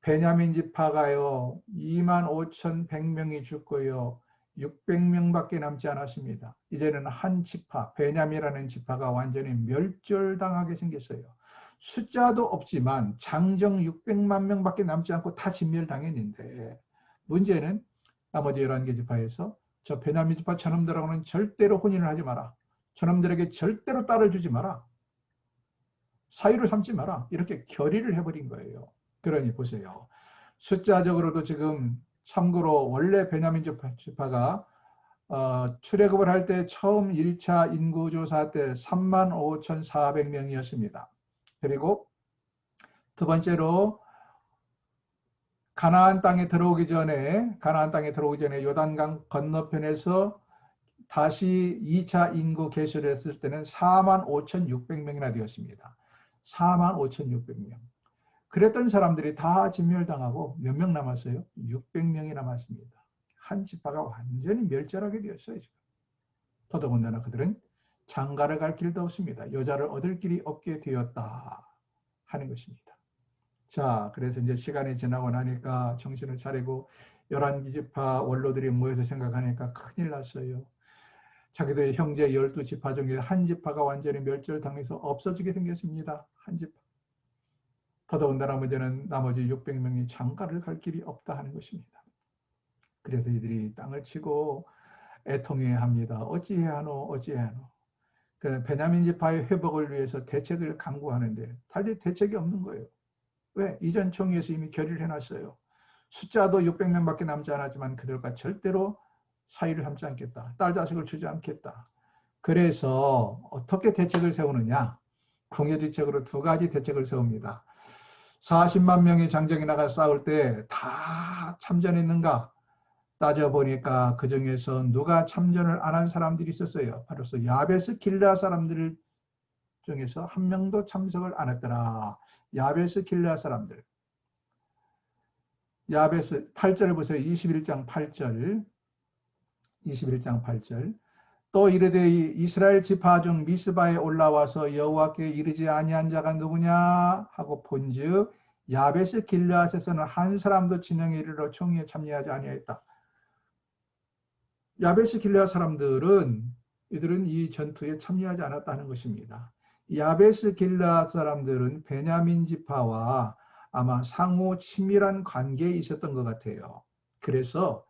베냐민 지파가요 25,100명이 죽고요 600명밖에 남지 않았습니다. 이제는 한 지파, 베냐민이라는 지파가 완전히 멸절당하게 생겼어요. 숫자도 없지만 장정 600만 명밖에 남지 않고 다 진멸당했는데 문제는 나머지 11개 지파에서 저 베냐민 지파 저놈들하고는 절대로 혼인을 하지 마라. 저놈들에게 절대로 딸을 주지 마라. 사위를 삼지 마라. 이렇게 결의를 해버린 거예요. 그러니 보세요. 숫자적으로도 지금 참고로 원래 베냐민 지파가 출애굽을 할 때 처음 1차 인구조사 때 35,400명이었습니다. 그리고 두 번째로 가나안 땅에 들어오기 전에 요단강 건너편에서 다시 2차 인구 개수를 했을 때는 45,600명이나 되었습니다. 45,600명. 그랬던 사람들이 다 진멸당하고 몇 명 남았어요? 600명이 남았습니다. 한 지파가 완전히 멸절하게 되었어요. 지금. 더더군다나 그들은 장가를 갈 길도 없습니다. 여자를 얻을 길이 없게 되었다 하는 것입니다. 자, 그래서 이제 시간이 지나고 나니까 정신을 차리고 11개 지파 원로들이 모여서 생각하니까 큰일 났어요. 자기들의 형제 12지파 중에 한 지파가 완전히 멸절당해서 없어지게 생겼습니다. 한 지파. 더더군다나 문제는 나머지 600명이 장가를 갈 길이 없다 하는 것입니다. 그래서 이들이 땅을 치고 애통해합니다. 어찌해야 하노 어찌해야 하노. 그 베냐민 지파의 회복을 위해서 대책을 강구하는데 달리 대책이 없는 거예요. 왜? 이전 총회에서 이미 결의를 해놨어요. 숫자도 600명밖에 남지 않았지만 그들과 절대로 사이를 삼지 않겠다. 딸 자식을 주지 않겠다. 그래서 어떻게 대책을 세우느냐. 궁예대책으로 두 가지 대책을 세웁니다. 40만 명의 장정이 나가 싸울 때 다 참전했는가? 따져보니까 그 중에서 누가 참전을 안 한 사람들이 있었어요. 바로서 야베스 길라 사람들 중에서 한 명도 참석을 안 했더라. 야베스 길라 사람들. 야베스 8절을 보세요. 21장 8절. 21장 8절. 또 이르되 이스라엘 지파 중 미스바에 올라와서 여호와께 이르지 아니한 자가 누구냐 하고 본즉 야베스 길르앗에서는 한 사람도 진영에 이르러 총회에 참여하지 아니하였다. 야베스 길르앗 사람들은 이들은 이 전투에 참여하지 않았다는 것입니다. 야베스 길르앗 사람들은 베냐민 지파와 아마 상호 친밀한 관계에 있었던 것 같아요. 그래서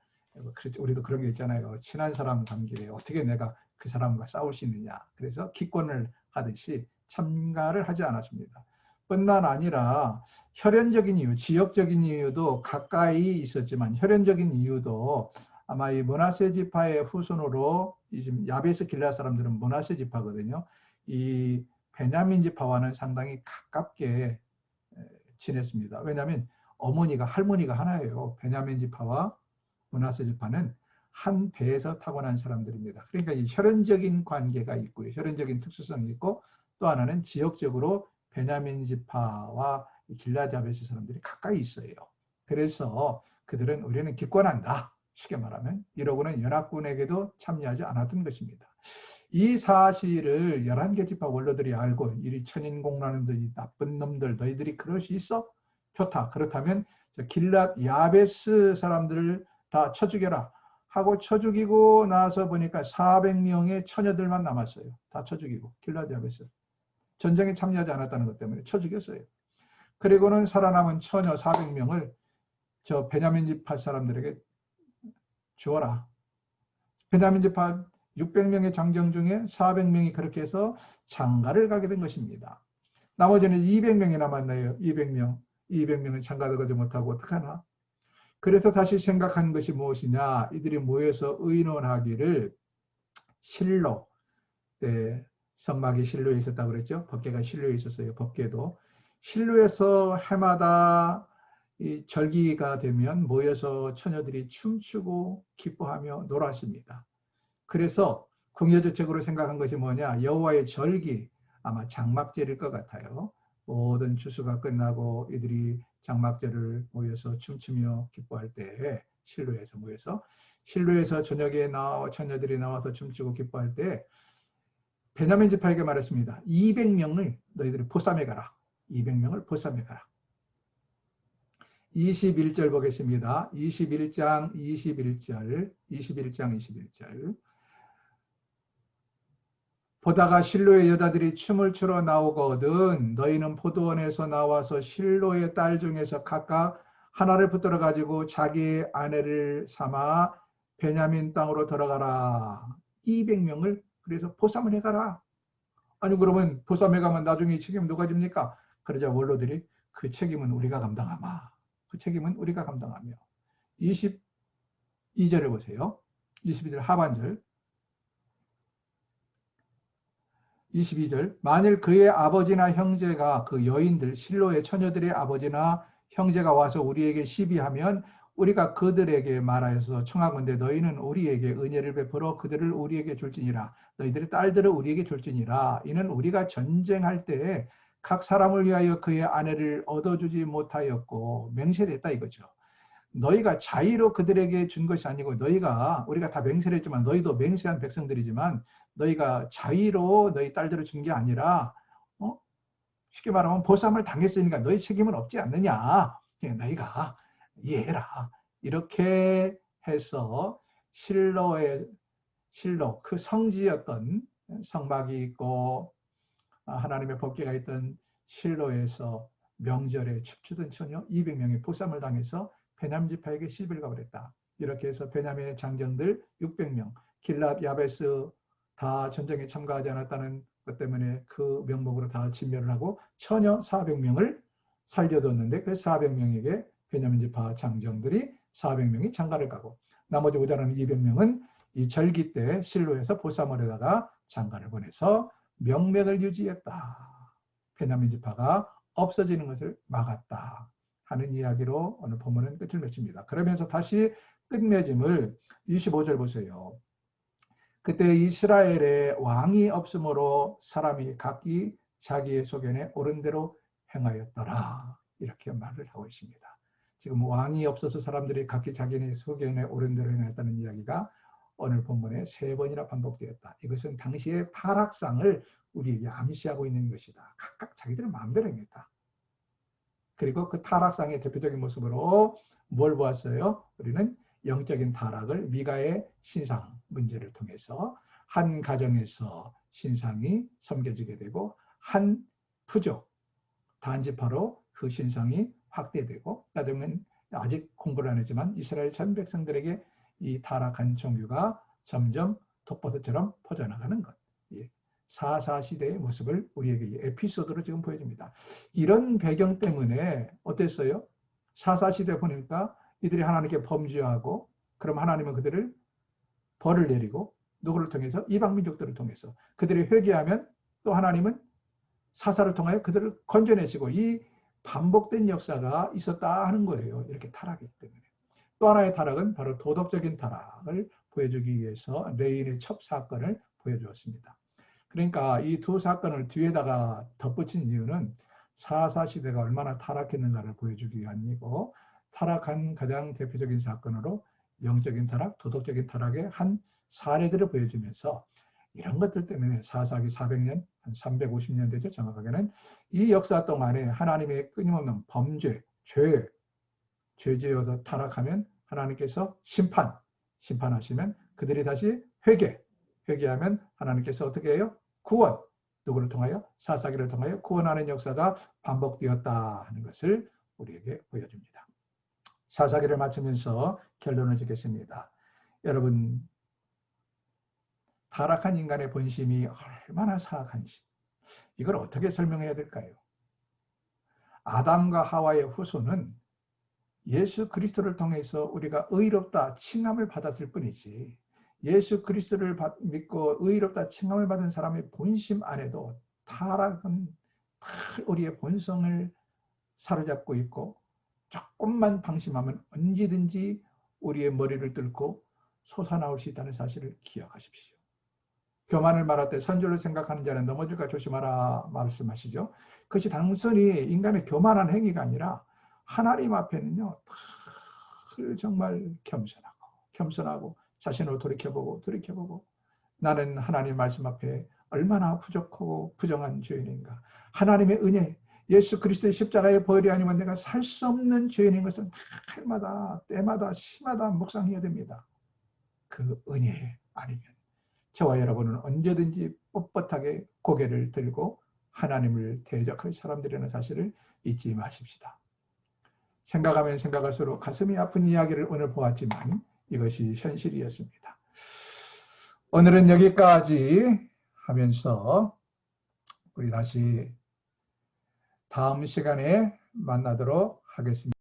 우리도 그런 게 있잖아요. 친한 사람 관계에 어떻게 내가 그 사람과 싸울 수 있느냐. 그래서 기권을 하듯이 참가를 하지 않았습니다. 뿐만 아니라 혈연적인 이유, 지역적인 이유도 가까이 있었지만 혈연적인 이유도 아마 이 므낫세 지파의 후손으로 지금 야베스 길르앗 사람들은 므낫세 지파거든요. 이 베냐민 지파와는 상당히 가깝게 지냈습니다. 왜냐하면 할머니가 하나예요. 베냐민 지파와 므낫세 지파는 한 배에서 타고난 사람들입니다. 그러니까 이 혈연적인 관계가 있고요. 혈연적인 특수성이 있고 또 하나는 지역적으로 베냐민 지파와 길르앗 야베스 사람들이 가까이 있어요. 그래서 그들은 우리는 기권한다. 쉽게 말하면 이러고는 연합군에게도 참여하지 않았던 것입니다. 이 사실을 11개 지파 원로들이 알고 이리 천인공라는들, 이 나쁜 놈들, 너희들이 그럴 수 있어? 좋다. 그렇다면 길앗 야베스 사람들을 다 쳐 죽여라 하고 쳐 죽이고 나서 보니까 400명의 처녀들만 남았어요. 다 쳐 죽이고 길앗 야베스. 전쟁에 참여하지 않았다는 것 때문에 쳐 죽였어요. 그리고는 살아남은 처녀 400명을 저 베냐민 지파 사람들에게 주어라. 베냐민 지파 600명의 장정 중에 400명이 그렇게 해서 장가를 가게 된 것입니다. 나머지는 200명이 남았나요? 200명. 200명은 장가도 가지 못하고 어떡하나? 그래서 다시 생각한 것이 무엇이냐? 이들이 모여서 의논하기를 실로, 성막이 실로에 있었다고 그랬죠? 법궤가 실로에 있었어요. 법궤도. 실로에서 해마다 이 절기가 되면 모여서 처녀들이 춤추고 기뻐하며 놀았습니다. 그래서 궁여저책으로 생각한 것이 뭐냐? 여호와의 절기, 아마 장막절일 것 같아요. 모든 추수가 끝나고 이들이 장막절을 모여서 춤추며 기뻐할 때 실로에서 모여서 저녁에 처녀들이 나와서 춤추고 기뻐할 때 베냐민 지파에게 말했습니다. 200명을 너희들이 보쌈해 가라. 200명을 보쌈해 가라. 21절 보겠습니다. 21장 21절. 보다가 실로의 여자들이 춤을 추러 나오거든 너희는 포도원에서 나와서 실로의 딸 중에서 각각 하나를 붙들어 가지고 자기의 아내를 삼아 베냐민 땅으로 들어가라. 200명을 그래서 보쌈을 해가라. 아니 그러면 보쌈해 가면 나중에 책임 누가 집니까? 그러자 원로들이 그 책임은 우리가 감당하마. 그 책임은 우리가 감당하며. 22절을 보세요. 22절 하반절. 22절 만일 그의 아버지나 형제가 그 여인들 실로의 처녀들의 아버지나 형제가 와서 우리에게 시비하면 우리가 그들에게 말하여서 청하건대 너희는 우리에게 은혜를 베풀어 그들을 우리에게 줄지니라. 너희들의 딸들을 우리에게 줄지니라. 이는 우리가 전쟁할 때에 각 사람을 위하여 그의 아내를 얻어주지 못하였고 맹세를 했다 이거죠. 너희가 자의로 그들에게 준 것이 아니고 우리가 다 맹세를 했지만 너희도 맹세한 백성들이지만 너희가 자의로 너희 딸들을 준 게 아니라 쉽게 말하면 보쌈을 당했으니까 너희 책임은 없지 않느냐. 너희가 이해해라. 이렇게 해서 실로 그 성지였던 성막이 있고 하나님의 법궤가 있던 실로에서 명절에 춤추던 처녀 200명이 보쌈을 당해서 베냐민 지파에게 시비를 가버렸다. 이렇게 해서 베냐민의 장정들 600명, 길앗 야베스 다 전쟁에 참가하지 않았다는 것 때문에 그 명목으로 다 진멸을 하고 처녀 400명을 살려뒀는데 그 400명에게 베냐민 지파 장정들이 400명이 장가를 가고 나머지 모자라는 200명은 이 절기 때 실로에서 보쌈을 하다가 장가를 보내서 명맥을 유지했다. 베냐민 지파가 없어지는 것을 막았다. 하는 이야기로 오늘 본문은 끝을 맺습니다. 그러면서 다시 끝맺음을 25절 보세요. 그때 이스라엘에 왕이 없으므로 사람이 각기 자기의 소견에 옳은 대로 행하였더라. 이렇게 말을 하고 있습니다. 지금 왕이 없어서 사람들이 각기 자기의 소견에 옳은 대로 행하였다는 이야기가 오늘 본문에 3번이나 반복되었다. 이것은 당시의 타락상을 우리에게 암시하고 있는 것이다. 각각 자기들의 마음대로 행했다. 그리고 그 타락상의 대표적인 모습으로 뭘 보았어요? 우리는 영적인 타락을 미가의 신상 문제를 통해서 한 가정에서 신상이 섬겨지게 되고 한 부족, 단지파로 그 신상이 확대되고 나중엔 아직 공부를 안 했지만 이스라엘 전 백성들에게 이 타락한 종교가 점점 독버섯처럼 퍼져나가는 것. 예. 4.4 시대의 모습을 우리에게 에피소드로 지금 보여줍니다. 이런 배경 때문에 어땠어요? 4.4 시대 보니까 이들이 하나님께 범죄하고 그럼 하나님은 그들을 벌을 내리고 누구를 통해서? 이방민족들을 통해서. 그들이 회개하면 또 하나님은 사사를 통하여 그들을 건져내시고 이 반복된 역사가 있었다 하는 거예요. 이렇게 타락했기 때문에. 또 하나의 타락은 바로 도덕적인 타락을 보여주기 위해서 레인의 첩 사건을 보여주었습니다. 그러니까 이 두 사건을 뒤에다가 덧붙인 이유는 4.4 시대가 얼마나 타락했는가를 보여주기 위함이고 타락한 가장 대표적인 사건으로 영적인 타락, 도덕적인 타락의 한 사례들을 보여주면서 이런 것들 때문에 4사기 400년, 한 350년 되죠. 정확하게는 이 역사 동안에 하나님의 끊임없는 범죄, 죄지어서 타락하면 하나님께서 심판하시면 그들이 다시 회개하면 하나님께서 어떻게 해요? 구원, 누구를 통하여? 4사기를 통하여 구원하는 역사가 반복되었다 하는 것을 우리에게 보여줍니다. 4사기를 마치면서 결론을 짓겠습니다. 여러분, 타락한 인간의 본심이 얼마나 사악한지 이걸 어떻게 설명해야 될까요? 아담과 하와의 후손은 예수 그리스도를 통해서 우리가 의롭다 칭함을 받았을 뿐이지 예수 그리스도를 믿고 의롭다 칭함을 받은 사람의 본심 안에도 타락은 우리의 본성을 사로잡고 있고 조금만 방심하면 언제든지 우리의 머리를 뚫고 솟아나올 수 있다는 사실을 기억하십시오. 교만을 말할 때 선조를 생각하는 자는 넘어질까 조심하라 말씀하시죠. 그것이 단순히 인간의 교만한 행위가 아니라 하나님 앞에는요 정말 겸손하고 자신을 돌이켜보고 나는 하나님 말씀 앞에 얼마나 부족하고 부정한 죄인인가. 하나님의 은혜, 예수 그리스도의 십자가의 보혈이 아니면 내가 살 수 없는 죄인인 것을 날마다 때마다 시마다 묵상해야 됩니다. 그 은혜 아니면 저와 여러분은 언제든지 뻣뻣하게 고개를 들고 하나님을 대적할 사람들이라는 사실을 잊지 마십시다. 생각하면 생각할수록 가슴이 아픈 이야기를 오늘 보았지만 이것이 현실이었습니다. 오늘은 여기까지 하면서 우리 다시 다음 시간에 만나도록 하겠습니다.